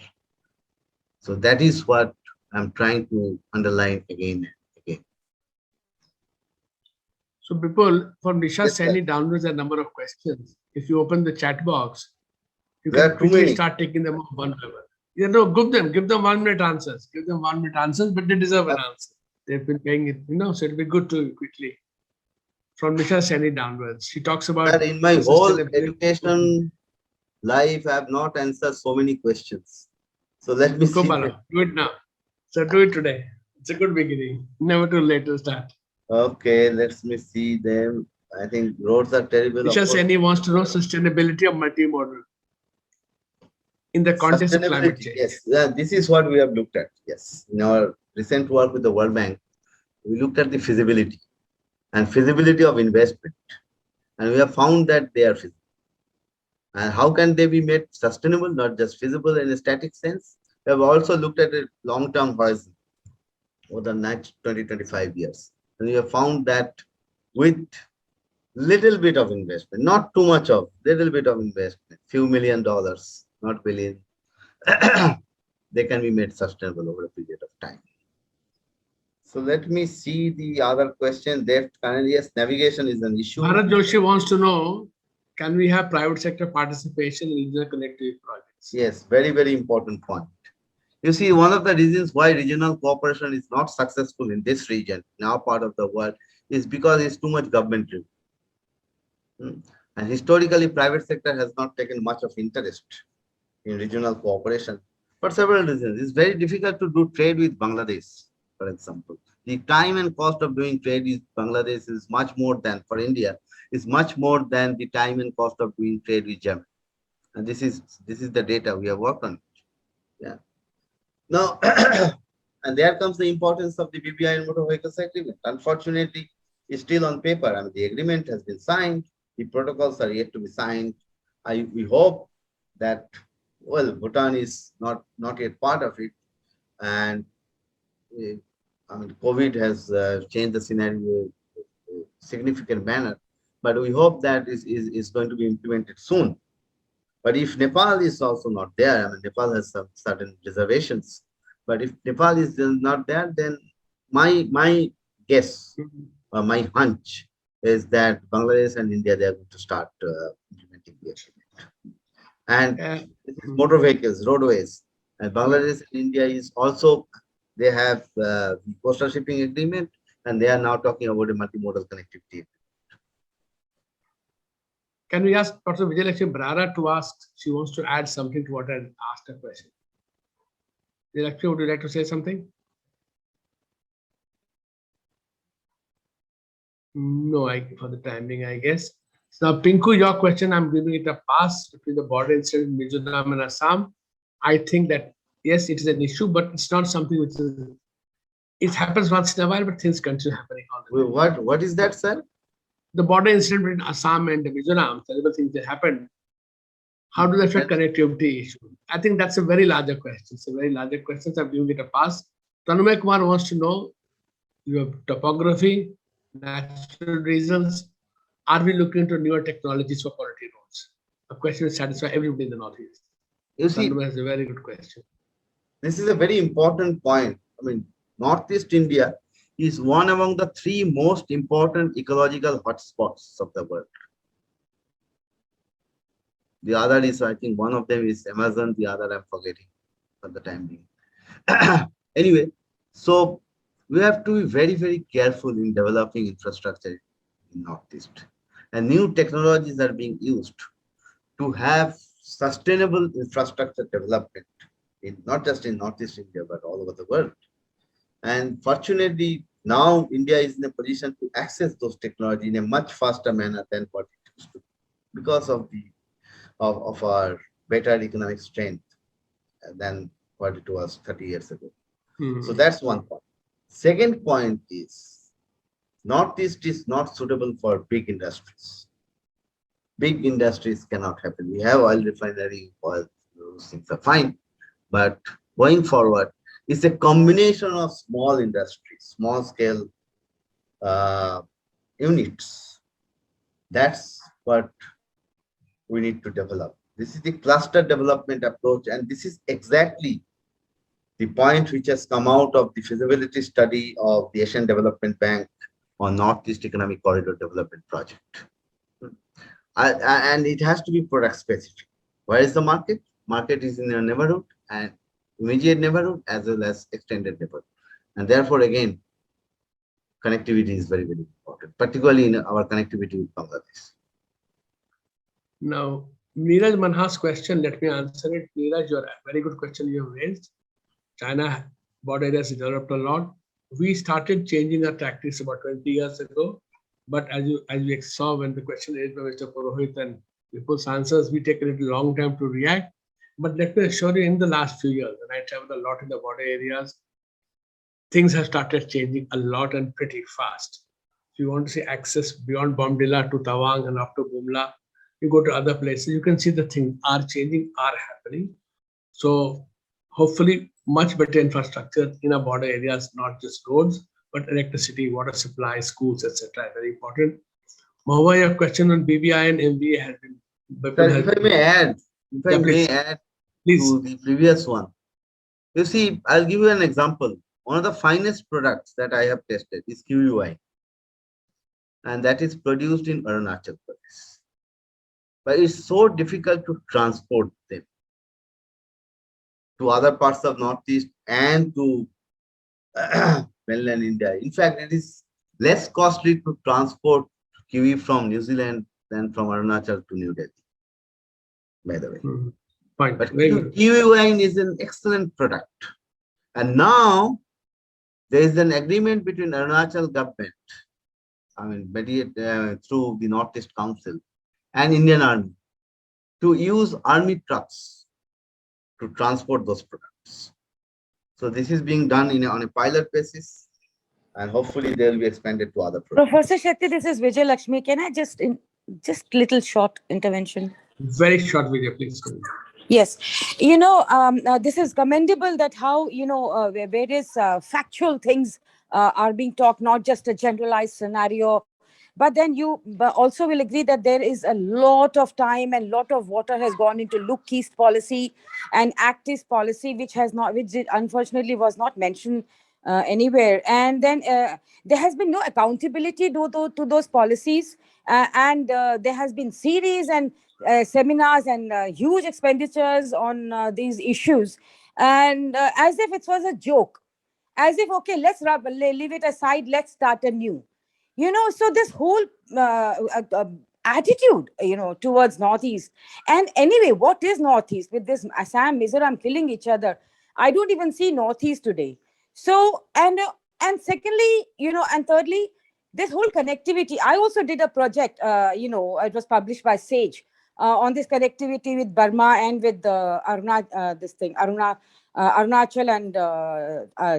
Speaker 2: So that is what I'm trying to underline again and again.
Speaker 1: So people, for Nisha
Speaker 2: Yes, sir.
Speaker 1: Saini downloads a number of questions. If you open the chat box, you
Speaker 2: There
Speaker 1: can
Speaker 2: are too
Speaker 1: quickly
Speaker 2: many.
Speaker 1: start taking them one by one. You know, give them 1 minute answers. Give them 1 minute answers, but they deserve an answer. They've been paying it, so it'll be good to quickly. From Nisha Saini downwards, she talks about
Speaker 2: Sir, in my
Speaker 1: the
Speaker 2: whole
Speaker 1: sustainability.
Speaker 2: education life, I have not answered so many questions. So let me see.
Speaker 1: Gopala, do it now. So do it today. It's a good beginning. Never too late to start.
Speaker 2: Okay, let me see them. I think roads are terrible. Of
Speaker 1: Nisha
Speaker 2: course.
Speaker 1: Saini wants to know sustainability of multimodal in the context of climate
Speaker 2: Sustainability,
Speaker 1: change.
Speaker 2: yes. Yeah, this is what we have looked at. Yes. In our recent work with the World Bank, we looked at the feasibility of investment. And we have found that they are feasible. And how can they be made sustainable, not just feasible in a static sense? We have also looked at a long-term horizon over the next 20-25 years. And we have found that with little bit of investment, not too much of, little bit of investment, few $1 million, not billion, they can be made sustainable over a period of time. So let me see the other question. Yes, navigation is an issue.
Speaker 1: Bharat Joshi wants to know, can we have private sector participation in regional connectivity projects?
Speaker 2: Yes, very, very important point. You see, one of the reasons why regional cooperation is not successful in this region, in our part of the world, is because it's too much government driven. And historically, private sector has not taken much of interest in regional cooperation for several reasons. It's very difficult to do trade with Bangladesh, for example. The time and cost of doing trade with Bangladesh is much more than, for India, is much more than the time and cost of doing trade with Germany. And this is the data we have worked on. Yeah. Now, and there comes the importance of the BBI and motor vehicles agreement. Unfortunately, it's still on paper. I mean, the agreement has been signed. The protocols are yet to be signed. We hope that, well, Bhutan is not yet part of it. And I mean, COVID has changed the scenario in a significant manner. But we hope that is going to be implemented soon. But if Nepal is also not there, I mean, Nepal has some certain reservations. But if Nepal is not there, then my guess or my hunch is that Bangladesh and India, they are going to start implementing the agreement. And motor vehicles, roadways, and Bangladesh and India is also, they have the coastal shipping agreement, and they are now talking about a multimodal connectivity.
Speaker 1: Can we ask Dr. Vijayalakshmi Brara to ask? She wants to add something to what I asked a question. Vijayalakshmi, would you like to say something? No, for the timing, I guess. Now, Pinku, your question, I'm giving it a pass between the border incident in Mizoram and Assam. I think that, yes, it is an issue, but it's not something which is, it happens once in a while, but things continue happening all the time.
Speaker 2: What is that, sir?
Speaker 1: The border incident between Assam and Mizoram, terrible things that happened. How do they affect connectivity issue? I think that's a very larger question. It's a very larger question. So I'm giving it a pass. Tanumay Kumar wants to know your topography, natural reasons. Are we looking into newer technologies for quality roads? A question will satisfy everybody in the Northeast.
Speaker 2: You see,
Speaker 1: Tanumay has a very good question.
Speaker 2: this is a very important point. I mean, Northeast India is one among the 3 most important ecological hotspots of the world. The other is, I think one of them is Amazon, the other I'm forgetting for the time being. Anyway, so we have to be very, very careful in developing infrastructure in Northeast. And new technologies are being used to have sustainable infrastructure development, in not just in Northeast India, but all over the world. And fortunately, now India is in a position to access those technologies in a much faster manner than what it used to, because of the of our better economic strength than what it was 30 years ago. So that's one point. Second point is, Northeast is not suitable for big industries. Big industries cannot happen. We have oil refinery, oil, those things are fine. But going forward, it's a combination of small industries, small scale units. That's what we need to develop. This is the cluster development approach, and this is exactly the point which has come out of the feasibility study of the Asian Development Bank on Northeast Economic Corridor Development Project. And it has to be product specific. Where is the market? Market is in your neighborhood and immediate neighborhood as well as extended neighborhood. And therefore, again, connectivity is very, very important, particularly in our connectivity with Bangladesh.
Speaker 1: Now, Neeraj Manha's question, let me answer it. Neeraj, your very good question you have raised. China border areas developed a lot. We started changing our tactics about 20 years ago. But as we saw when the question is by Mr. Purohit and Vipul's answers, we take a little long time to react. But let me assure you, in the last few years, and I traveled a lot in the border areas, things have started changing a lot and pretty fast. If you want to see access beyond Bomdila to Tawang and up to Bumla, you go to other places, you can see the things are changing, are happening. So hopefully much better infrastructure in our border areas, not just roads, but electricity, water supply, schools, etc. Very important. Mahua, your question on BBI and MBA has been.
Speaker 2: Sir, if I may add
Speaker 1: please.
Speaker 2: to the previous one. You see, I'll give you an example. One of the finest products that I have tested is QUI, and that is produced in Arunachal Pradesh. But it's so difficult to transport them to other parts of Northeast and to mainland India. In fact, it is less costly to transport kiwi from New Zealand than from Arunachal to New Delhi, by the way.
Speaker 1: Fine.
Speaker 2: But
Speaker 1: Very good.
Speaker 2: kiwi wine is an excellent product. And now there is an agreement between Arunachal government, I mean, through the Northeast Council and Indian Army to use army trucks to transport those products. So this is being done on a pilot basis, and hopefully they will be expanded to other products.
Speaker 3: Professor Shetty, this is Vijay Lakshmi. Can I just little short intervention?
Speaker 1: Very short video, please.
Speaker 3: Yes, this is commendable that how, various factual things are being talked, not just a generalized scenario. But then you also will agree that there is a lot of time and lot of water has gone into Look East policy and Act East policy, which unfortunately was not mentioned anywhere. And then there has been no accountability to those policies. And there has been series and seminars and huge expenditures on these issues. And as if it was a joke, as if, okay, let's leave it aside, let's start anew. So this whole attitude, towards Northeast. And anyway, what is Northeast with this Assam, Mizoram killing each other? I don't even see Northeast today. So, and secondly, and thirdly, this whole connectivity. I also did a project, it was published by Sage on this connectivity with Burma and with Arunachal and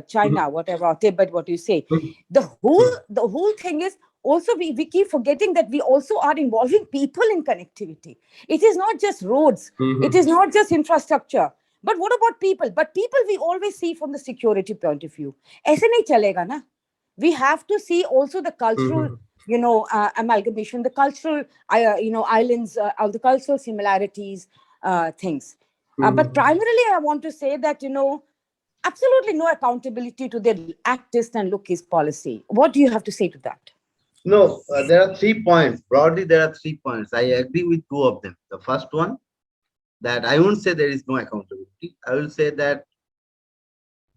Speaker 3: China, whatever, Tibet, what you say. The whole thing is also we keep forgetting that we also are involving people in connectivity. It is not just roads. It is not just infrastructure. But what about people? But people we always see from the security point of view. Aise nahi chalega na. We have to see also the cultural, amalgamation, the cultural, islands, the cultural similarities, things. But primarily, I want to say that, absolutely no accountability to their actist and lookist policy. What do you have to say to that?
Speaker 2: No, there are 3 points. Broadly, there are 3 points. I agree with 2 of them. The first one, that I won't say there is no accountability. I will say that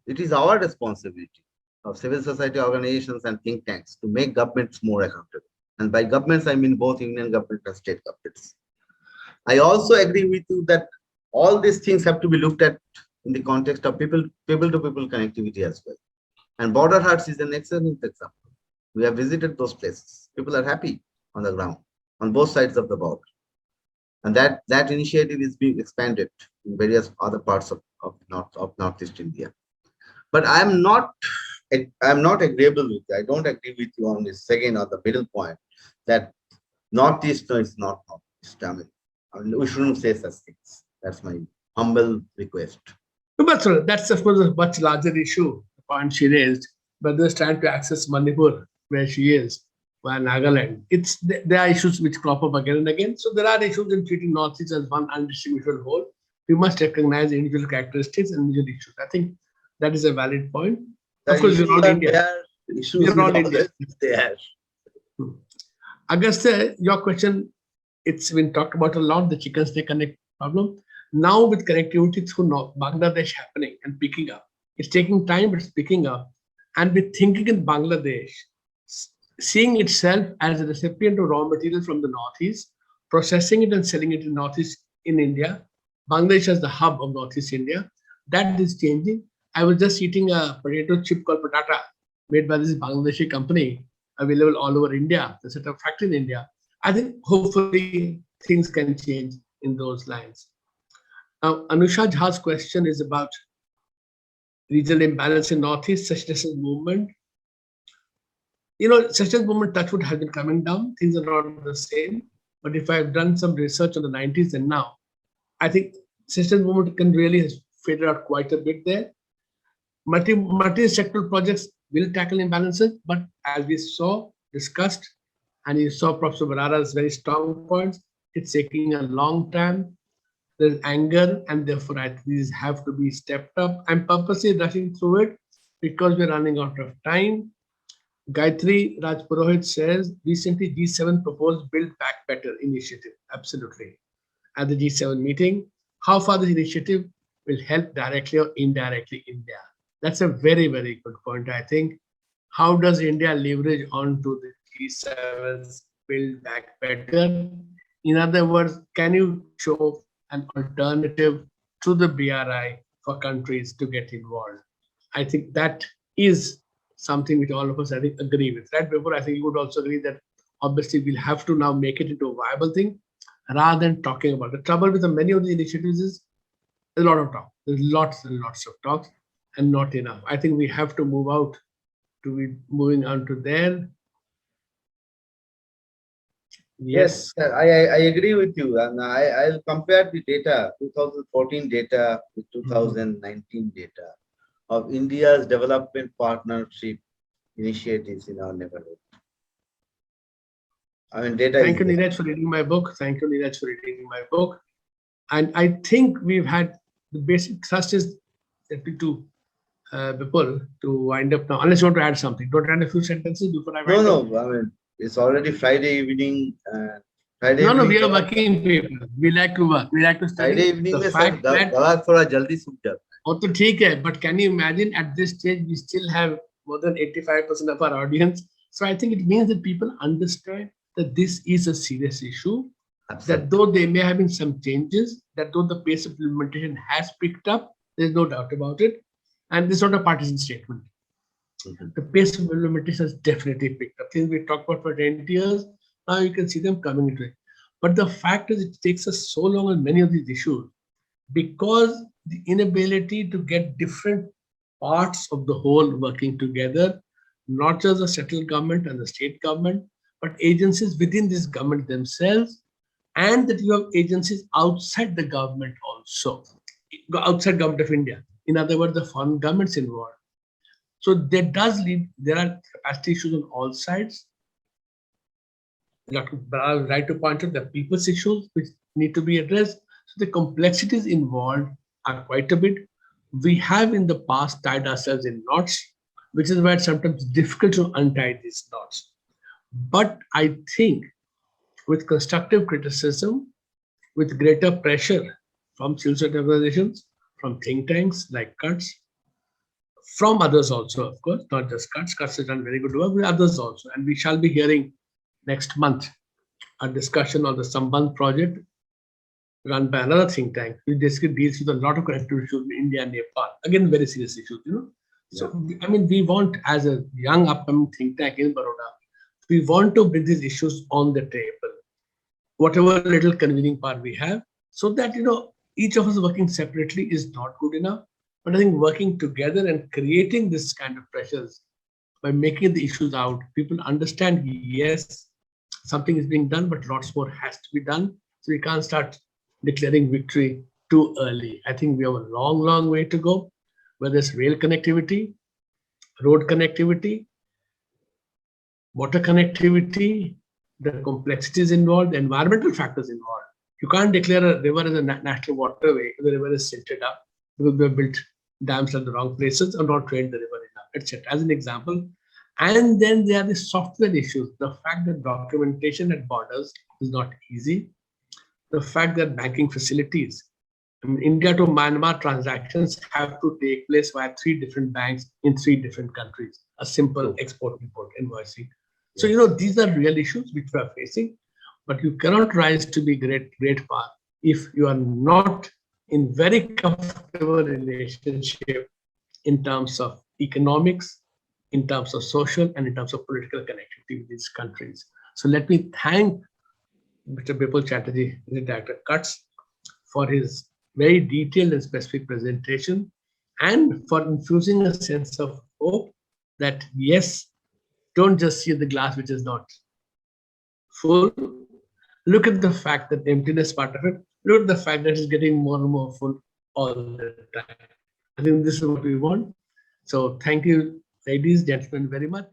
Speaker 2: it is our responsibility of civil society organizations and think tanks to make governments more accountable. And by governments, I mean both union government and state governments. I also agree with you that all these things have to be looked at in the context of people-to-people connectivity as well. And Border Huts is an excellent example. We have visited those places. People are happy on the ground, on both sides of the border. And that initiative is being expanded in various other parts of Northeast India. But I'm not agreeable with you. I don't agree with you on this second or the middle point that Northeast is not Northeast. I mean, we shouldn't say such things. That's my humble request.
Speaker 1: But sir, that's of course a much larger issue, the point she raised. But they're trying to access Manipur, where she is, via Nagaland. There are issues which crop up again and again. So there are issues in treating Northeast as one undistinguishable whole. We must recognize individual characteristics and individual issues. I think that is a valid point. Of course, we're not India. We're not India. Agastya, your question, it's been talked about a lot, the chicken stay connect problem. Now with connectivity through Bangladesh happening and picking up, it's taking time, but it's picking up. And with thinking in Bangladesh, seeing itself as a recipient of raw material from the Northeast, processing it and selling it in Northeast in India, Bangladesh as the hub of Northeast India, that is changing. I was just eating a potato chip called Patata, made by this Bangladeshi company, available all over India, the set of factory in India. I think hopefully things can change in those lines. Now, Anusha Jha's question is about regional imbalance in Northeast, secessionist movement. Secessionist movement, touch wood, has been coming down. Things are not the same. But if I've done some research on the 90s and now, I think secessionist movement can really has faded out quite a bit there. Multi-sectoral projects will tackle imbalances, but as we discussed, and you saw Professor Barara's very strong points, it's taking a long time. There's anger, and therefore I think these have to be stepped up. I'm purposely rushing through it because we're running out of time. Gayatri Rajpurohit says, recently G7 proposed Build Back Better initiative. Absolutely. At the G7 meeting, how far this initiative will help directly or indirectly India? That's a very, very good point, I think. How does India leverage onto the G7's Build Back Better? In other words, can you show an alternative to the BRI for countries to get involved? I think that is something which all of us, I think, agree with. Right before, I think you would also agree that obviously we'll have to now make it into a viable thing rather than talking about it. The trouble with many of the initiatives is there's a lot of talk. There's lots and lots of talks and not enough. I think we have to move out to be moving on to there.
Speaker 2: Yes, I agree with you. And I'll compare the data, 2014 data with 2019 data of India's development partnership initiatives in our neighborhood. I mean, data.
Speaker 1: Thank you, Neeraj, for reading my book. Thank you, Neeraj, for reading my book. And I think we've had the basic thrust is to Bipul to wind up now. Unless you want to add something, don't add a few sentences before I wind up.
Speaker 2: No. I mean, it's already Friday evening.
Speaker 1: No, we are working people. We like to work. We like to study.
Speaker 2: Friday evening,
Speaker 1: the fact that but can you imagine at this stage we still have more than 85% of our audience? So I think it means that people understand that this is a serious issue. Absolutely. That though there may have been some changes, that though the pace of implementation has picked up, there's no doubt about it. And this is not a partisan statement. The pace of implementation has definitely picked up. Things we talked about for 20 years, now you can see them coming into it. But the fact is, it takes us so long on many of these issues because the inability to get different parts of the whole working together, not just the central government and the state government, but agencies within this government themselves, and that you have agencies outside the government also, outside government of India. In other words, the foreign governments involved. So there are capacity issues on all sides. Dr. Brar is right to point out the people's issues which need to be addressed. So the complexities involved are quite a bit. We have in the past tied ourselves in knots, which is why it's sometimes difficult to untie these knots. But I think with constructive criticism, with greater pressure from civil society organizations, from think tanks like CUTS, from others also, of course, not just CUTS. CUTS has done very good work with others also. And we shall be hearing next month a discussion on the Sambandh project run by another think tank, which basically deals with a lot of connectivity issues in India and Nepal. Again, very serious issues, So, I mean, we want, as a young upcoming think tank in Baroda, we want to bring these issues on the table, whatever little convening power we have, so that, each of us working separately is not good enough. But I think working together and creating this kind of pressures by making the issues out, people understand, yes, something is being done, but lots more has to be done. So we can't start declaring victory too early. I think we have a long, long way to go, whether it's rail connectivity, road connectivity, water connectivity, the complexities involved, the environmental factors involved. You can't declare a river as a national waterway if the river is silted up because we have built dams at the wrong places or not trained the river enough, etc. As an example. And then there are the software issues. The fact that documentation at borders is not easy. The fact that banking facilities, India to Myanmar transactions have to take place via 3 different banks in 3 different countries. A simple export-import invoicing. So, these are real issues which we are facing, but you cannot rise to be great power if you are not in very comfortable relationship in terms of economics, in terms of social, and in terms of political connectivity with these countries. So let me thank Mr. Bipul Chatterjee, the Director CUTS, for his very detailed and specific presentation and for infusing a sense of hope that, yes, don't just see the glass which is not full. Look at the fact that the emptiness part of it. Look at the fact that it's getting more and more full all the time. I think this is what we want. So thank you, ladies, gentlemen, very much.